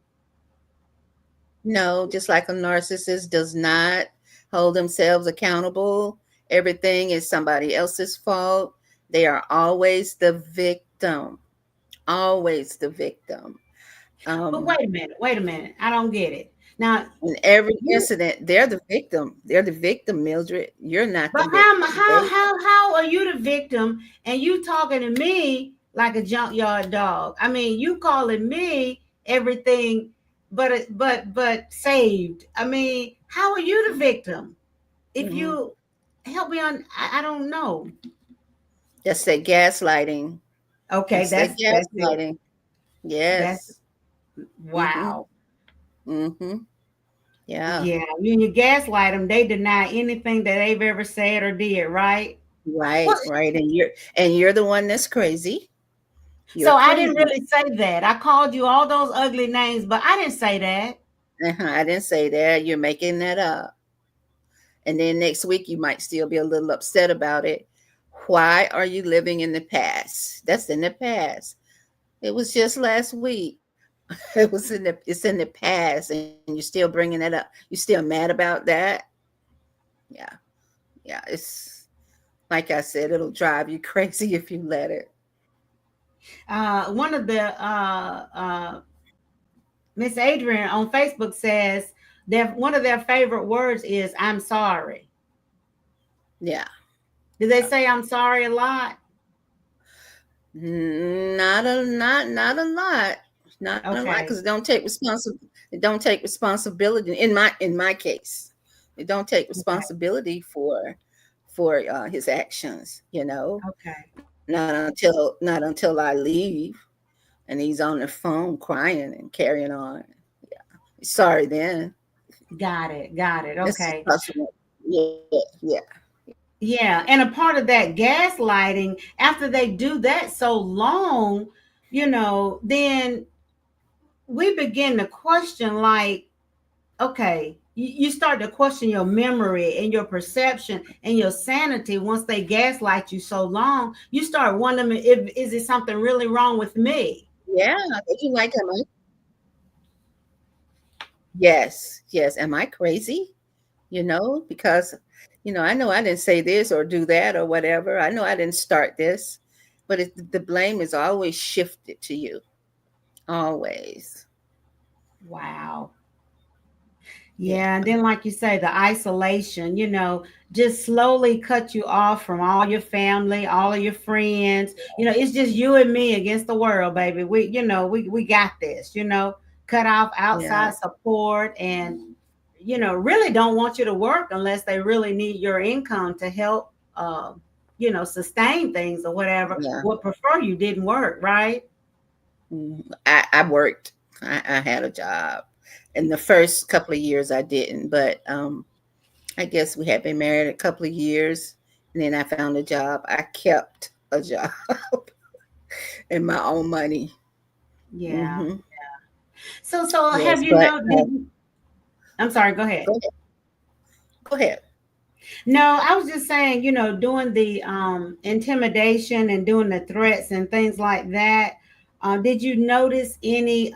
No, just like a narcissist does not hold themselves accountable. Everything is somebody else's fault. They are always the victim. Always the victim. But Um, wait a minute. I don't get it. Now, in every you, incident, they're the victim. They're the victim, Mildred. You're not but the victim. They. how are you the victim and you talking to me like a junkyard dog? I mean, you calling me everything but saved. I mean, how are you the victim? If Mhm. you help me on, I don't know. That's that gaslighting. Okay, That's that that's it. gaslighting. That's Yes. Mhm. wow. Mhm. Yeah. Yeah, when you gaslight them, they deny anything that they've ever said or did, right? Well, Right, right. And you're the one that's crazy. You're so I didn't crazy. really say that. I called you all those ugly names, but I didn't say that. I didn't say that. You're making that up. And then next week you might still be a little upset about it. Why are you living in the past? That's in the past. It was just last week. It's in the past, and you're still bringing it up. You still mad about that? Yeah. Yeah, it's like I said, it'll drive you crazy if you let it. One of the Miss Adrian on Facebook says that one of their favorite words is "I'm sorry." Yeah. Do they say "I'm sorry" a lot? Not a lot. Not a lot, because Okay, it don't take responsibility in my case. It don't take okay, responsibility for his actions, okay. not until I leave and he's on the phone crying and carrying on. Sorry then. Got it, got it. This is Okay. possible. Yeah, yeah. Yeah, and a part of that gaslighting, after they do that so long, then we begin to question, like, okay, you start to question your memory and your perception and your sanity once they gaslight you so long. You start wondering, if is it something really wrong with me? Yeah. Did you like him? Yes, yes. Am I crazy? Because, I know I didn't say this or do that or whatever. I know I didn't start this, but the blame is always shifted to you. Always. Wow. Yeah. Yeah, and then like you say, the isolation, just slowly cut you off from all your family, all of your friends. It's just you and me against the world, baby. We got this, cut off Yeah. outside support, and really don't want you to work unless they really need your income to help sustain things or whatever. Yeah. Would prefer you didn't work, right? I worked. I had a job. In the first couple of years I didn't, but I guess we had been married a couple of years, and then I found a job. I kept a job and my own money. Yeah. Hmm. So have Yes, you but know did I'm sorry, go ahead. go ahead. Go ahead. No, I was just saying, doing the intimidation and doing the threats and things like that. Did you notice any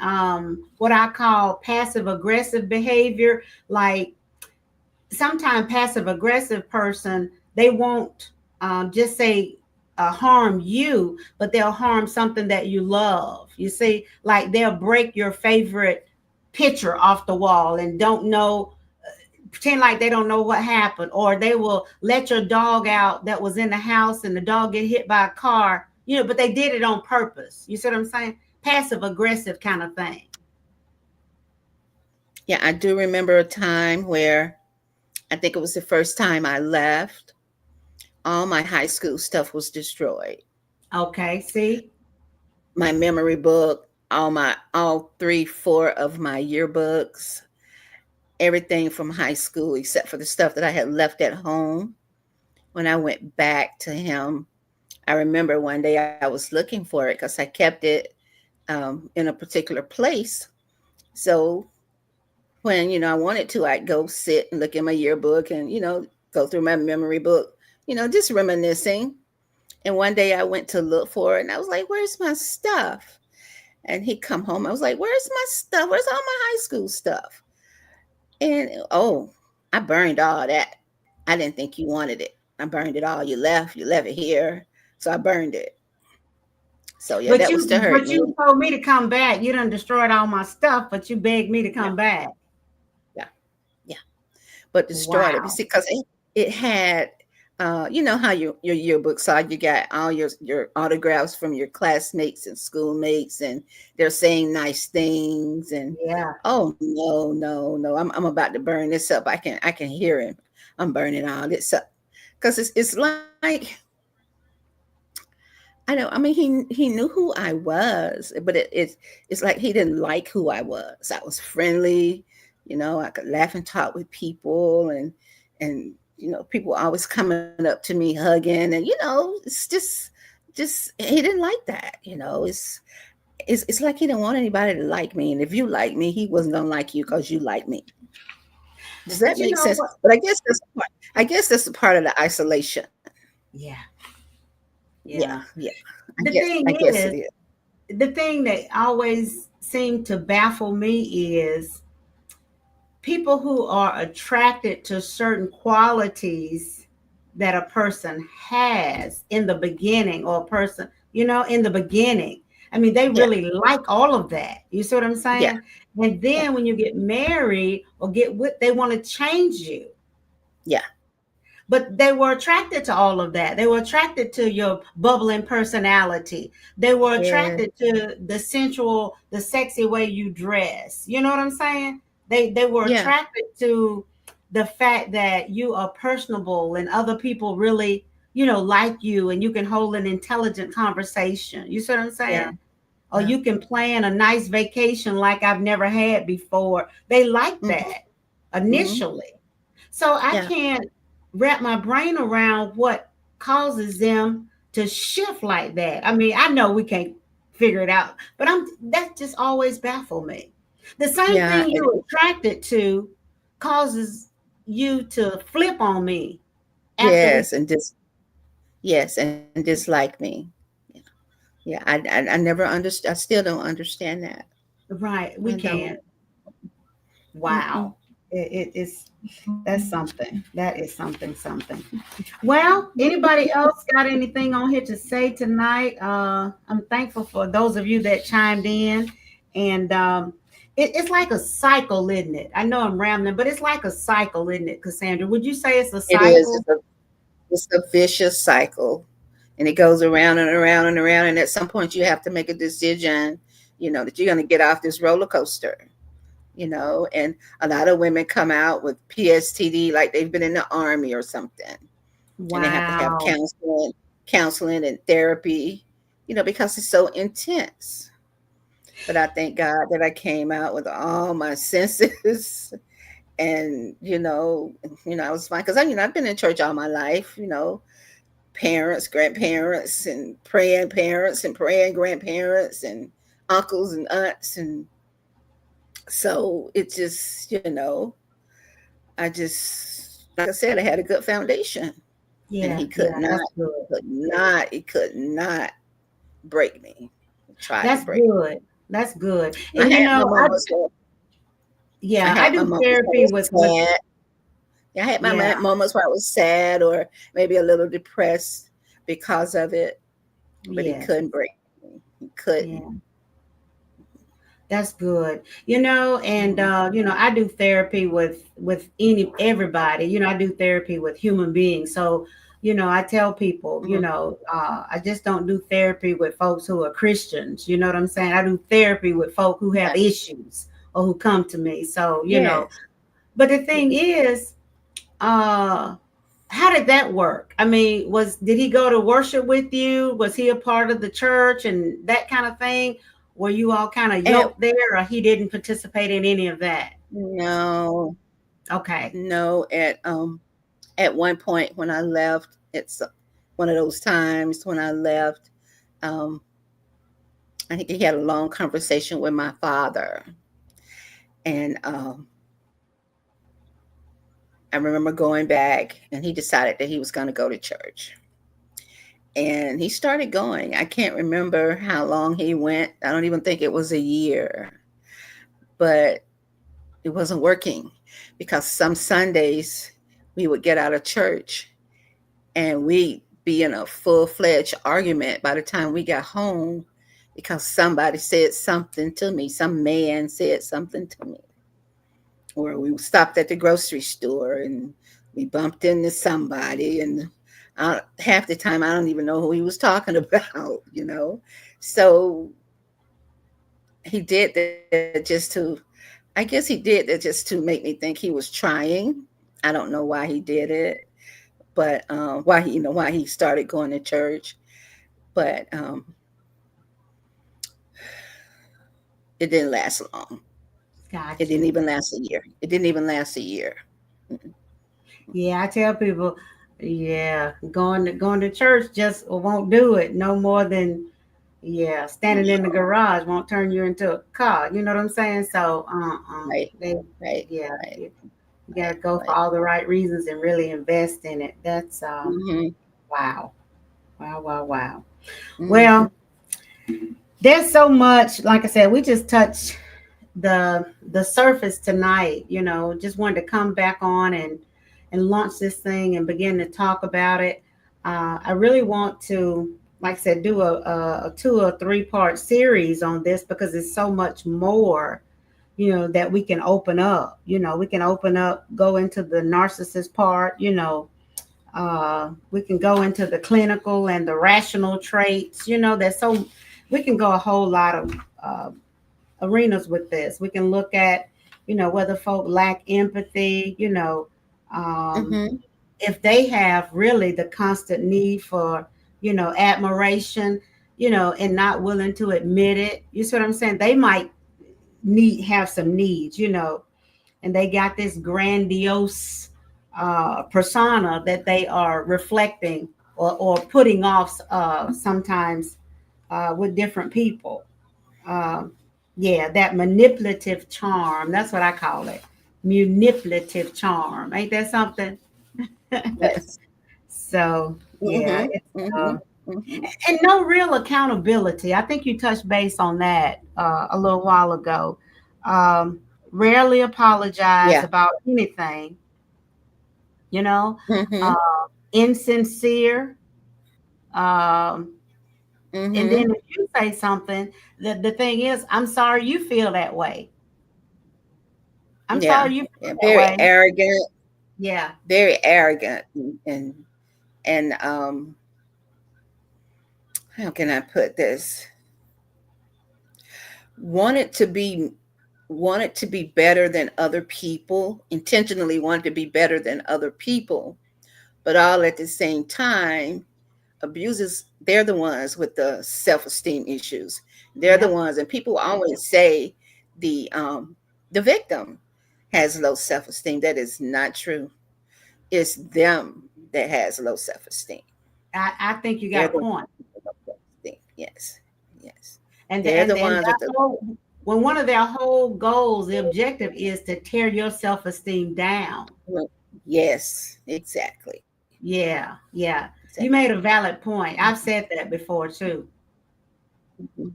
what I call passive aggressive behavior? Like sometimes passive aggressive person, they won't just say harm you, but they'll harm something that you love. You see, like they'll break your favorite picture off the wall and don't know, pretend like they don't know what happened, or they will let your dog out that was in the house and the dog get hit by a car, but they did it on purpose. You see what I'm saying? Passive aggressive kind of thing. Yeah, I do remember a time where I think it was the first time I left. All my high school stuff was destroyed. Okay, see. My memory book, all three, four of my yearbooks, everything from high school except for the stuff that I had left at home. When I went back to him, I remember one day I was looking for it because I kept it in a particular place. So when I wanted to, I'd go sit and look in my yearbook and go through my memory book, just reminiscing. And one day I went to look for it and I was like, where's my stuff? And he come home. I was like, where's my stuff? Where's all my high school stuff? And oh, I burned all that. I didn't think you wanted it. I burned it all. You left it here. So I burned it. So yeah, But that was you to hurt but me. you told me to come back. You done destroyed all my stuff, but you begged me to Yeah, come back. yeah, yeah. But destroyed it. You Wow. see, because it had you know how your yearbooks are. You got all your autographs from your classmates and schoolmates, and they're saying nice things. And Yeah. oh no, no, no! I'm about to burn this up. I can hear him. I'm burning all this up because it's like I know. I mean, he knew who I was, but it's like he didn't like who I was. I was friendly. I could laugh and talk with people, and people always coming up to me, hugging, and it's just he didn't like that. It's like he didn't want anybody to like me, and if you like me, he wasn't gonna like you because you like me. Does that But you make know sense? what? But I guess that's a part of the isolation. Yeah, Yeah, yeah. yeah. I The guess I thing guess it is, is. the thing that always seemed to baffle me is people who are attracted to certain qualities that a person has in the beginning, or a person, in the beginning. I mean, they Yeah, really like all of that. You see what I'm yeah, saying? And yeah, then when you get married or get with, they want to change you. yeah. But they were attracted to all of that. They were attracted to your bubbling personality. They were Yeah, attracted to the sensual, the sexy way you dress. You know what I'm saying? They were yeah, attracted to the fact that you are personable and other people really, like you, and you can hold an intelligent conversation. You see what I'm yeah, saying? Or yeah. you can plan a nice vacation like I've never had before. They like Hmm. that Hmm. initially. So I Yeah, can't wrap my brain around what causes them to shift like that. I mean, I know we can't figure it out, but that just always baffled me. The same yeah. thing you're attracted to causes you to flip on me after we. Yes, and and dislike me. Yeah, yeah. I never understand. I still don't understand that. Right, we I don't. can't. Mm-mm. Wow. It's that's something. That is something. Well, anybody else got anything on here to say tonight? I'm thankful for those of you that chimed in, and it's like a cycle, isn't it? I know I'm rambling, but it's like a cycle, isn't it, Cassandra? Would you say it's a It is. cycle? It's a vicious cycle, and it goes around and around and around. And at some point, you have to make a decision. That you're going to get off this roller coaster. And a lot of women come out with PSTD like they've been in the army or something, and they have to have Wow. counseling and therapy. Because it's so intense. But I thank God that I came out with all my senses. And I was fine because I've been in church all my life. Parents, grandparents, and praying parents, and praying grandparents, and uncles and aunts, and so it just I just, like I said, I had a good foundation, and Yeah, he yeah, that's good. could not break me. He tried to That's break good. That's good. me. I And had my moments where I I had my do moments where I therapy was with sad. Yeah, I had my yeah, moments where I was sad or maybe a little depressed because of it, but he yes. couldn't break me. He couldn't. Yeah. That's good. And Mhm. I do therapy with everybody. I do therapy with human beings. So, I tell people, Mhm. I just don't do therapy with folks who are Christians. You know what I'm saying? I do therapy with folk who Yeah. have issues or who come to me. So, Yes. but the Yeah. thing is, uh how did that work? I mean, did he go to worship with you? Was he a part of the church and that kind of thing? Were you all kind of At, yoked there, or he didn't participate in any of that? no, Okay. no. At one point when I left, it's one of those times when I left. Um, I think he had a long conversation with my father, and I remember going back, and he decided that he was going to go to church. And he started going. I can't remember how long he went. I don't even think it was a year, but it wasn't working because some Sundays we would get out of church and we'd be in a full-fledged argument by the time we got home because somebody said something to me, some man said something to me, or we stopped at the grocery store and we bumped into somebody, and half the time I don't even know who he was talking about. So he did that just to, I guess he did that just to make me think he was trying. I don't know why he did it, but why he started going to church, but it didn't last long. It Got didn't you. even last a year. It didn't even last a year. Mm-mm. Yeah, I tell people, yeah, going to church just won't do it no more than yeah, standing in the garage won't turn you into a car. You know what I'm saying? So, Right, they, right, yeah, right, you got to right, go for right. all the right reasons and really invest in it. That's Hmm. wow, wow, wow, wow. Hmm. Well, there's so much. Like I said, we just touched the surface tonight. Just wanted to come back on and launch this thing and begin to talk about it. I really want to, like I said, do a 2 or 3 part series on this because it's so much more, that we can open up. We can open up, go into the narcissist part. We can go into the clinical and the rational traits. There's so we can go a whole lot of arenas with this. We can look at, whether folk lack empathy, um, Hmm. if they have really the constant need for, admiration, and not willing to admit it. You see what I'm saying? They might have some needs, and they got this grandiose persona that they are reflecting or putting off sometimes with different people. Um, yeah, that manipulative charm. That's what I call it. Manipulative charm. Ain't that something? Yes. So, yeah, Hmm. it's Hmm. Hmm. and no real accountability. I think you touched base on that a little while ago. Um, Rarely apologize Yeah. about anything, you know, uh, Hmm. insincere. Um, and Hmm. then if you say something, the thing is, I'm sorry you feel that way. I'm Yeah. sorry you Yeah. feel that Very way. arrogant, Yeah. very arrogant, and how can I put this? Wanted to be wanted to be better than other people, intentionally wanted to be better than other people, but all at the same time, abusers, they're the ones with the self-esteem issues. They're the Yep. ones, and people always say the victim has low self-esteem. That is not true. It's them that has low self-esteem. I think you got They're a the ones point. with low self-esteem. Yes. Yes. And They're the and ones with that the whole when one of their whole goals, the objective is to tear your self-esteem down. yes, exactly. Yeah, yeah. Exactly. You made a valid point. Mhm. I've said that before too. Mhm.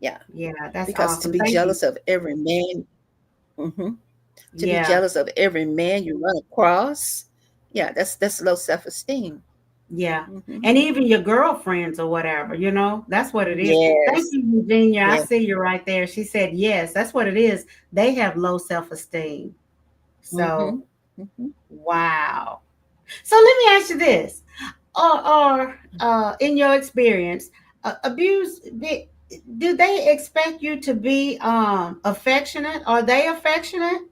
Yeah, Yeah, that's because to awesome. be Thank you. jealous of every man, mhm, to be Yeah, jealous of every man you run across, yeah, that's low self-esteem. yeah. Hmm. And even your girlfriends or whatever, that's what it is. Thank Yes, you, Eugenia. I yes. see you right there. She said, yes, that's what it is. They have low self-esteem. So, Hmm. Hmm. wow. So let me ask you this. In your experience, abuse, do they expect you to be affectionate? Are they affectionate?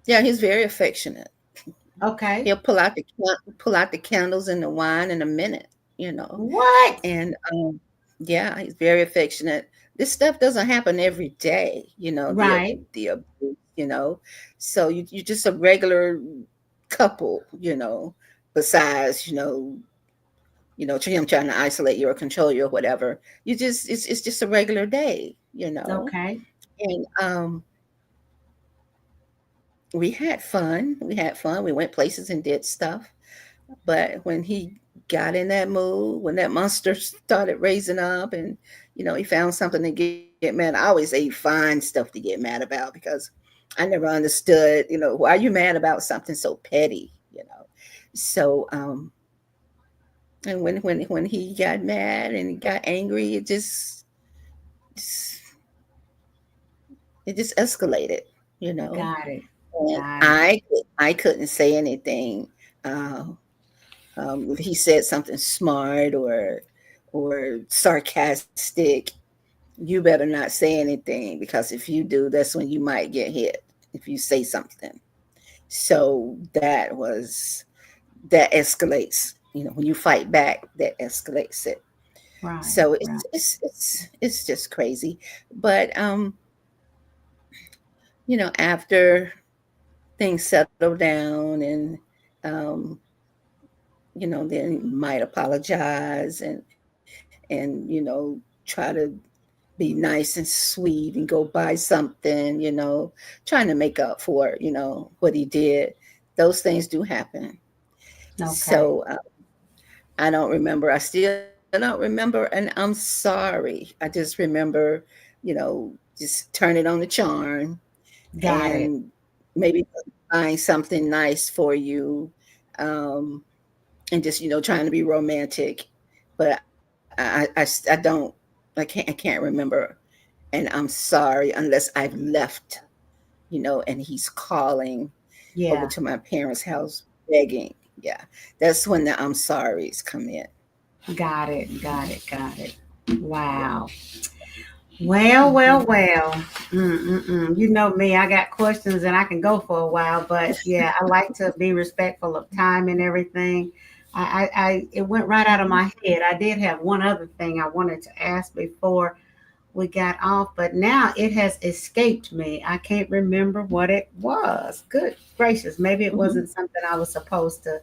Yeah, he's very affectionate. Okay. He'll pull out the candles and the wine in a minute, you know. What? And yeah, he's very affectionate. This stuff doesn't happen every day, Right. the abuse, So you're just a regular couple, besides, him trying to isolate you or control you or whatever. It's just a regular day. Okay. And we had fun. We had fun. We went places and did stuff. But when he got in that mood, when that monster started raising up and, he found something to get mad, I always say find stuff to get mad about because I never understood, why are you mad about something so petty. So, and when he got mad and he got angry, just it just escalated, you know. Got it. And Got it. I couldn't say anything. Uh, if he said something smart or sarcastic, you better not say anything because if you do, that's when you might get hit if you say something. So that escalates. When you fight back, that escalates it. Right. So Right. it's just crazy. But after. things settle down, and um, then you might apologize, and try to be nice and sweet and go buy something, trying to make up for, what he did. Those things do happen. Okay. So I don't remember. I still don't remember, and I'm sorry. I just remember, just turn it on the charm Got it. and maybe find something nice for you, um, and just trying to be romantic. But I don't. I can't remember, and I'm sorry unless I've left, and he's calling over Yeah. to my parents' house begging. Yeah, that's when the I'm sorries come in. Got it. Got it. Got it. Yeah. Wow. Well, well, Hmm. well. Mm-mm-mm. You know me, I got questions and I can go for a while, but yeah, I like to be respectful of time and everything. It went right out of Hmm. my head. I did have one other thing I wanted to ask before we got off, but now it has escaped me. I can't remember what it was. Good gracious, maybe it Hmm. wasn't something I was supposed to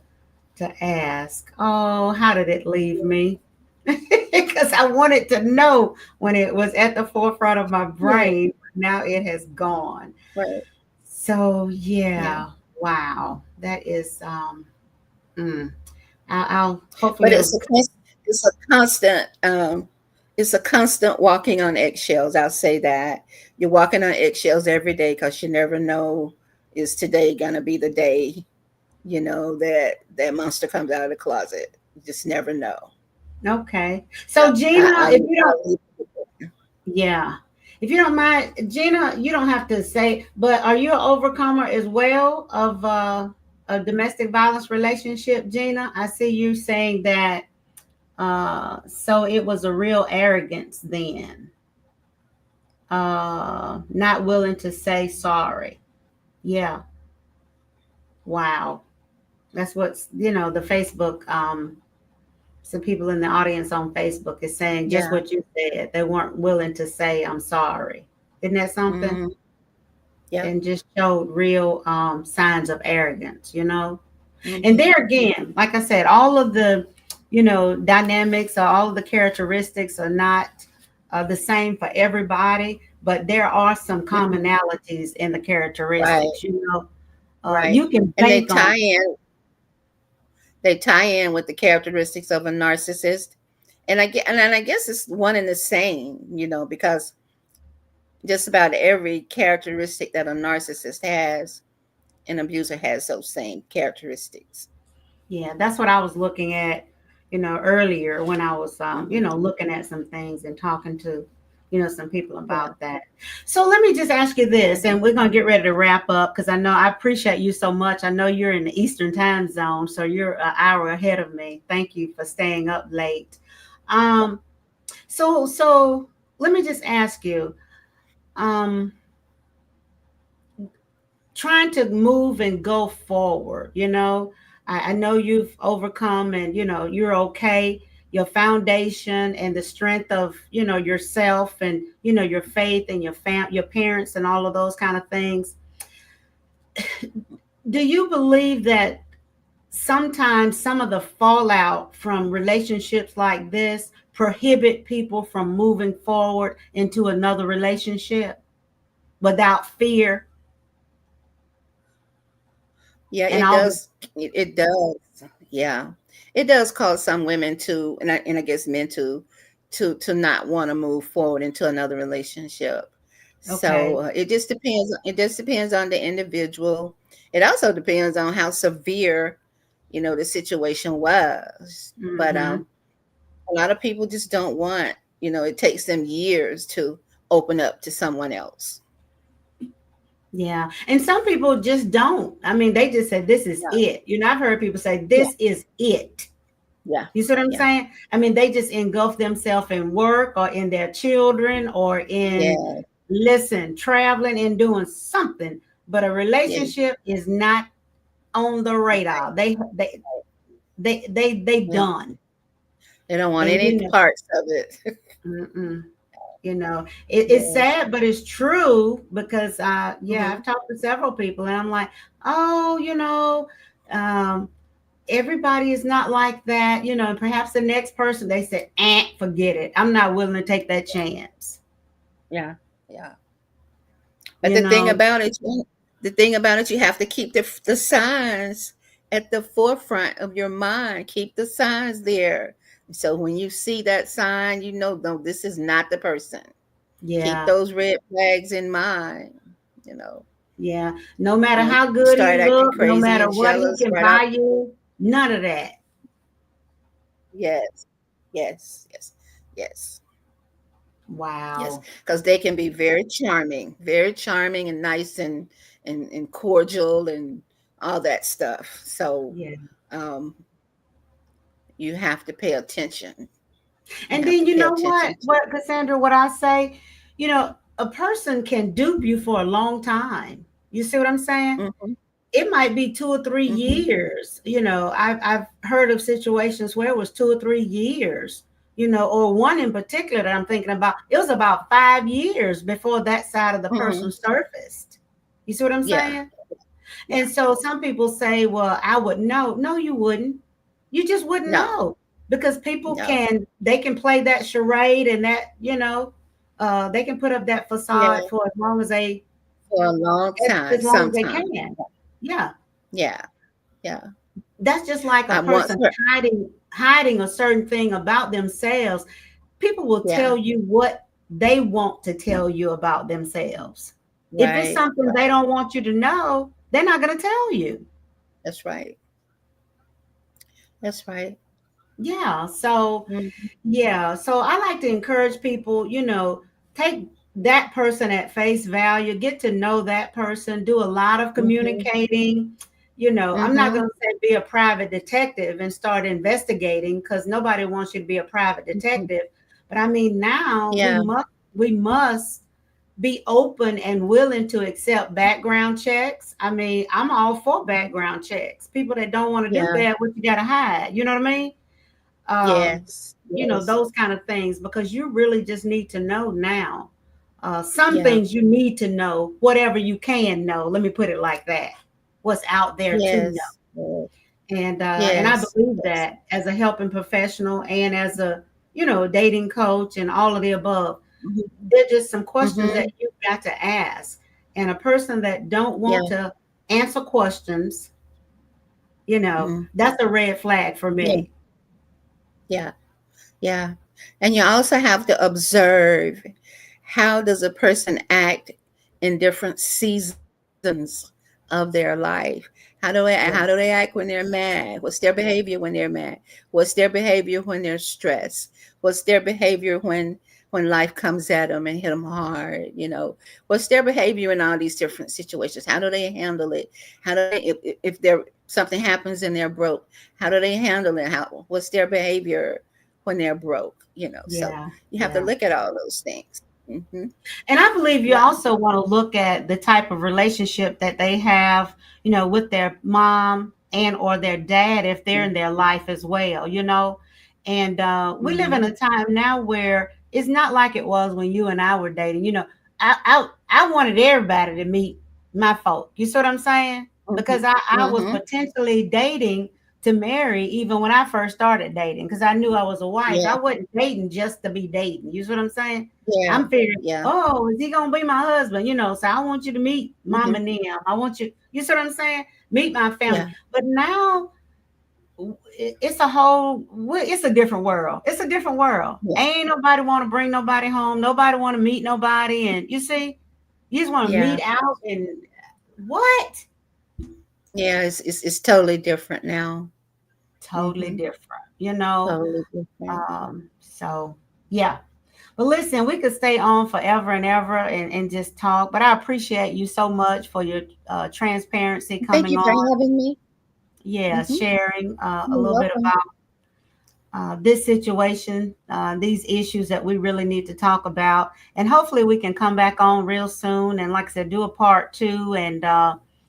ask. Oh, how did it leave me? Because I wanted to know when it was at the forefront of my Yeah. brain. Now it has gone. Right. So Yeah. yeah, wow, that is mm, I'll But hopefully it'll. it's a constant it's a constant walking on eggshells. I'll say that you're walking on eggshells every day because you never know, is today gonna be the day, that monster comes out of the closet. You just never know. Okay. So So Gina, if you don't, I'll leave it there. yeah, if you don't mind, Gina, you don't have to say, but are you an overcomer as well of a domestic violence relationship, Gina? I see you saying that. So it was a real arrogance then, not willing to say sorry. Yeah, wow. That's what's, the Facebook, some people in the audience on Facebook is saying just Yeah. what you said. They weren't willing to say, I'm sorry. Isn't that something? Hmm. Yep. And just showed real signs of arrogance. And Hmm. there again, like I said, all of the, dynamics or all of the characteristics are not the same for everybody, but there are some Hmm. commonalities in the Right. characteristics. Right. You can And bank on. they tie in with the characteristics of a narcissist. And I guess it's one and the same, because just about every characteristic that a narcissist has, an abuser has those same characteristics. Yeah, that's what I was looking at, earlier when I was, Hmm. looking at some things and talking to, some people Yeah. about that. So let me just ask you this, Hmm. and we're going to get ready to wrap up because I know I appreciate you so much. I know you're in the Eastern time zone, so you're an hour ahead of me. Thank you for staying up late. Um, so let me just ask you, um, trying to move and go forward. I know you've overcome and you're okay. Your foundation and the strength of yourself and your faith and your parents and all of those kind of things. Do you believe that sometimes some of the fallout from relationships like this prohibit people from moving forward into another relationship without fear Yeah, and it all the. does. It does. Yeah, it does cause some women to, and I guess men to not want to move forward into another relationship. So Okay. it just depends. It just depends on the individual. It also depends on how severe, the situation was. But Hmm. a lot of people just don't want. It takes them years to open up to someone else. Yeah. And some people just don't. I mean, they just say, this is Yeah, it. I've heard people say, yeah, this is it. yeah, You see what I'm yeah, saying? I mean, they just engulf themselves in work or in their children or in, yeah, listen, traveling and doing something. But a yeah. relationship is not on the radar. They Yeah. done. They don't want And any parts of it. mm-mm. It's Yes. sad, but it's true because yeah, Hmm. I've talked to several people and I'm like, oh, um, everybody is not like that, and perhaps the next person they said, forget it. I'm not willing to take that chance. Yeah. Yeah. But You know, the thing about it, you have to keep the signs at the forefront of your mind. Keep the signs there. So when you see that sign, you know, no, this is not the person. Keep yeah, those red flags in mind. You know, yeah. No matter when how you good he start acting look, no crazy matter and what he jealous can right out, buy you, none of that. yes, yes, yes, yes, yes, Wow. because they can be very charming and nice and cordial and all that stuff. So Yeah. um, you have to pay attention. You And have then to you pay know what? attention to. What Cassandra, what I say, a person can dupe you for a long time. You see what I'm saying? Hmm. It might be 2 or 3 Hmm. years. I've heard of situations where it was 2 or 3 years, or one in particular that I'm thinking about. It was about 5 years before that side of the Hmm. person surfaced. You see what I'm Yeah, saying? yeah. And so some people say, well, I would know. No, you wouldn't. You just wouldn't No, know because people no. they can play that charade and that, they can put up that Yeah, facade for for a long as time, long as they sometime. can. Yeah. Yeah, yeah. That's just like a I once person heard, hiding a certain thing about themselves. People will yeah, tell you what they want to tell you about themselves. If it's right, something they right. don't want you to know, they're not going to tell you. That's right. That's right. Yeah. So, Mhm, yeah. So I like to encourage people, take that person at face value, get to know that person, do a lot of mhm, communicating. I'm not mhm, going to say be a private detective and start investigating because nobody wants you to be a private mhm. detective. But I mean, now Yeah, we must be open and willing to accept background checks. I mean, I'm all for background checks. People that don't want to do yeah, bad, what you got to hide. You know what I mean? um, yes, yes, those kind of things because you really just need to know now. Some yeah, things you need to know, whatever you can know. Let me put it like that. What's out there to know, yes, yes, and I yes, believe yes. that as a helping professional and as a dating coach and all of the above, Mhm, they're just some questions that mhm, you've got to ask. And a person that don't yeah, want to answer questions, mhm, that's a red flag for yeah, me. yeah, yeah. And you also have to observe how does a person act in different seasons of their life. How do Yeah, they act when they're mad? What's their behavior when they're mad? What's their behavior when they're stressed? What's their behavior when life comes at them and hit them hard? What's their behavior in all these different situations? How do they handle it? How do they if there something happens and they're broke? How do they handle it? What's their behavior when they're broke? So yeah, you have to yeah. look at all those things. Hmm. And I believe you Yeah. also want to look at the type of relationship that they have, with their mom and or their dad if they're in their life as well. And we live in Mm-hmm. a time now where it's not like it was when you and I were dating. I wanted everybody to meet my folk. You see what I'm saying? Because Mhm. I was Mhm. potentially dating to marry even when I first started dating because I knew I was a wife. Yeah. I wasn't dating just to be dating. You see what I'm saying? Yeah. I'm figuring, Yeah. oh, is he gonna be my husband? So I want you to meet mom Mhm. and them. I want you see what I'm saying? Meet my family. Yeah. But now it's a it's a different world. It's a different world. Yeah. Ain't nobody want to bring nobody home. Nobody want to meet nobody. And you see, you just want to Yeah. meet out and what? Yeah. It's totally different now. Totally Mhm. different. Totally different. So yeah. But listen, we could stay on forever and ever and just talk. But I appreciate you so much for your transparency Thank coming you for on. having me. Yeah, Mhm. sharing a You're little bit welcome. about this situation, these issues that we really need to talk about. And hopefully we can come back on real soon. And like I said, do a part two and,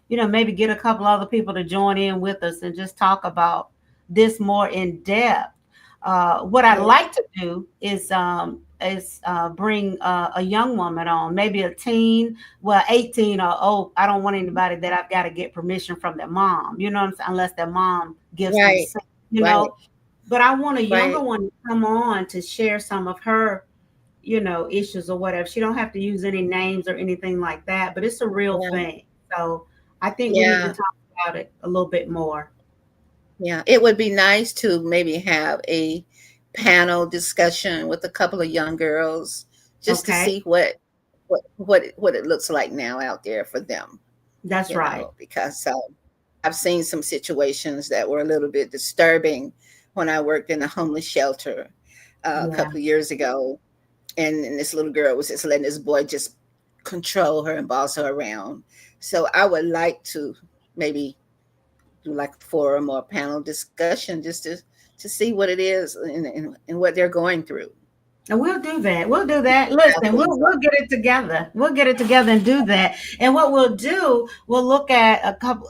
maybe get a couple other people to join in with us and just talk about this more in depth. What I'd Yes. like to do is is bring a young woman on, maybe a teen, well, 18 or oh, I don't want anybody that I've got to get permission from their mom, you know what I'm saying, unless their mom gives Right. consent, you Right. know. But I want a younger Right. one to come on to share some of her, issues or whatever. She don't have to use any names or anything like that, but it's a real Yeah. thing. So I think we need to Yeah. talk about it a little bit more. Yeah. It would be nice to maybe have a panel discussion with a couple of young girls just to Okay, see what it looks like now out there for them, that's right. because I've seen some situations that were a little bit disturbing when I worked in a homeless shelter a Yeah. couple of years ago. And this little girl was just letting this boy just control her and boss her around. So I would like to maybe do like a forum or panel discussion just to see what it is and what they're going through. And we'll do that. We'll do that. How Listen, things we'll get it together. We'll get it together and do that. And what we'll do, we'll look at a couple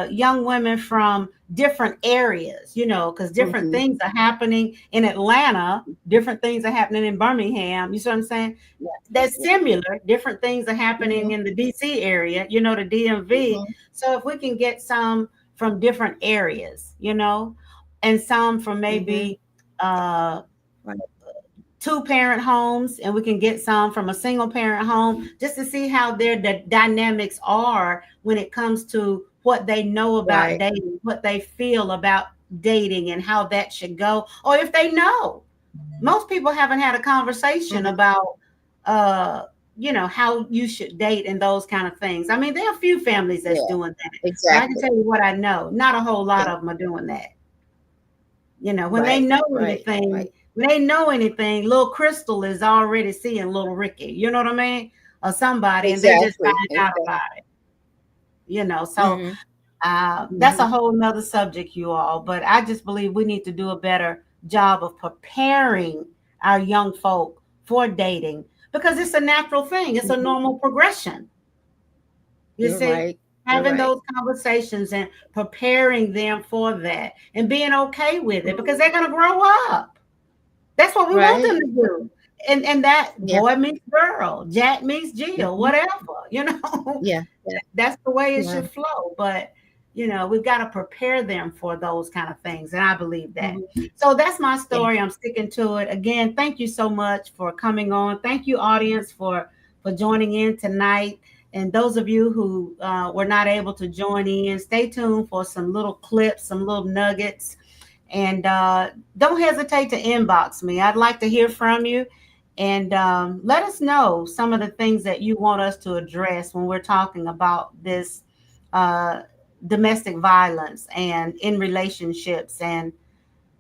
young women from different areas, because are. different Hmm. things are happening in Atlanta, different things are happening in Birmingham. You see what I'm saying? Yeah. That's Yeah. similar. Different things are happening Hmm. in the DC area, the DMV. Hmm. So if we can get some from different areas, and some from Hmm. maybe uh Right. two-parent homes, and we can get some from a single parent home, just to see how their dynamics are when it comes to what they know about Right. dating, what they feel about dating, and how that should go, or if they know. Most people haven't had a conversation Hmm. about how you should date and those kind of things. I mean, there are a few families that's Yeah. doing that, but I can Exactly. tell you what I know, not a whole lot Yeah. of them are doing that. When they Right. know Right. anything, Right. little Crystal is already seeing little Ricky, you know what I mean? Or somebody, and they just Exactly. find out Exactly. about it, So Hmm. that's a Hmm. whole nother subject, you all. But I just believe we need to do a better job of preparing our young folk for dating, because it's a natural thing, it's a Hmm. normal progression. You You're see, right. You're having right. those conversations and preparing them for that and being okay with it, because Mhm. they're going to grow up. That's what we want them Right. to do. And that Yeah. boy meets girl, Jack meets Jill, Hmm. whatever, you know, Yeah. Yeah. that's the way it Yeah. should flow. But, we've got to prepare them for those kind of things. And I believe that. Hmm. So that's my Yeah. story. I'm sticking to it. Again, thank you so much for coming on. Thank you, audience, for joining in tonight. And those of you who were not able to join in, stay tuned for some little clips, some little nuggets. And don't hesitate to inbox me. I'd like to hear from you. And let us know some of the things that you want us to address when we're talking about this uh, domestic violence and in relationships, and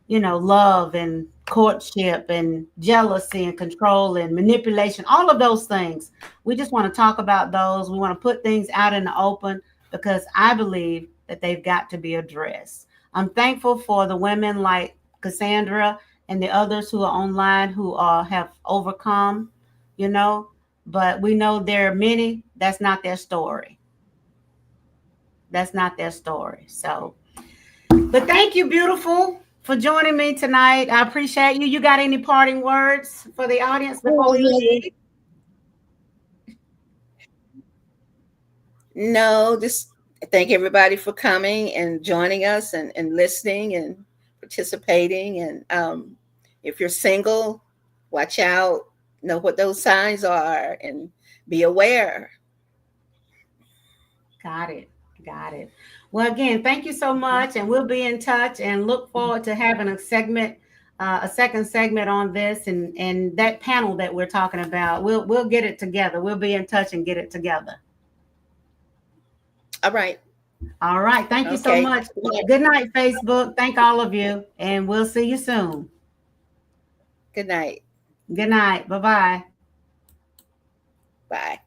love and courtship and jealousy and control and manipulation, all of those things. We just want to talk about those. We want to put things out in the open, because I believe that they've got to be addressed. I'm thankful for the women like Cassandra and the others who are online who have overcome, you know, but we know there are many that's not their story. That's not their story. So, but thank you, beautiful, for joining me tonight. I appreciate you. You got any parting words for the audience before Oh, we no, leave? no, just thank everybody for coming and joining us and listening and participating. And if you're single, watch out, know what those signs are, and be aware. Got it. Got it. Well, again, thank you so much, and we'll be in touch and look forward to having a second segment on this, and that panel that we're talking about. We'll get it together. We'll be in touch and get it together. All right. All right. Thank you so Okay. much. Good night. Good night, Facebook. Thank all of you, and we'll see you soon. Good night. Good night. Bye bye. Bye.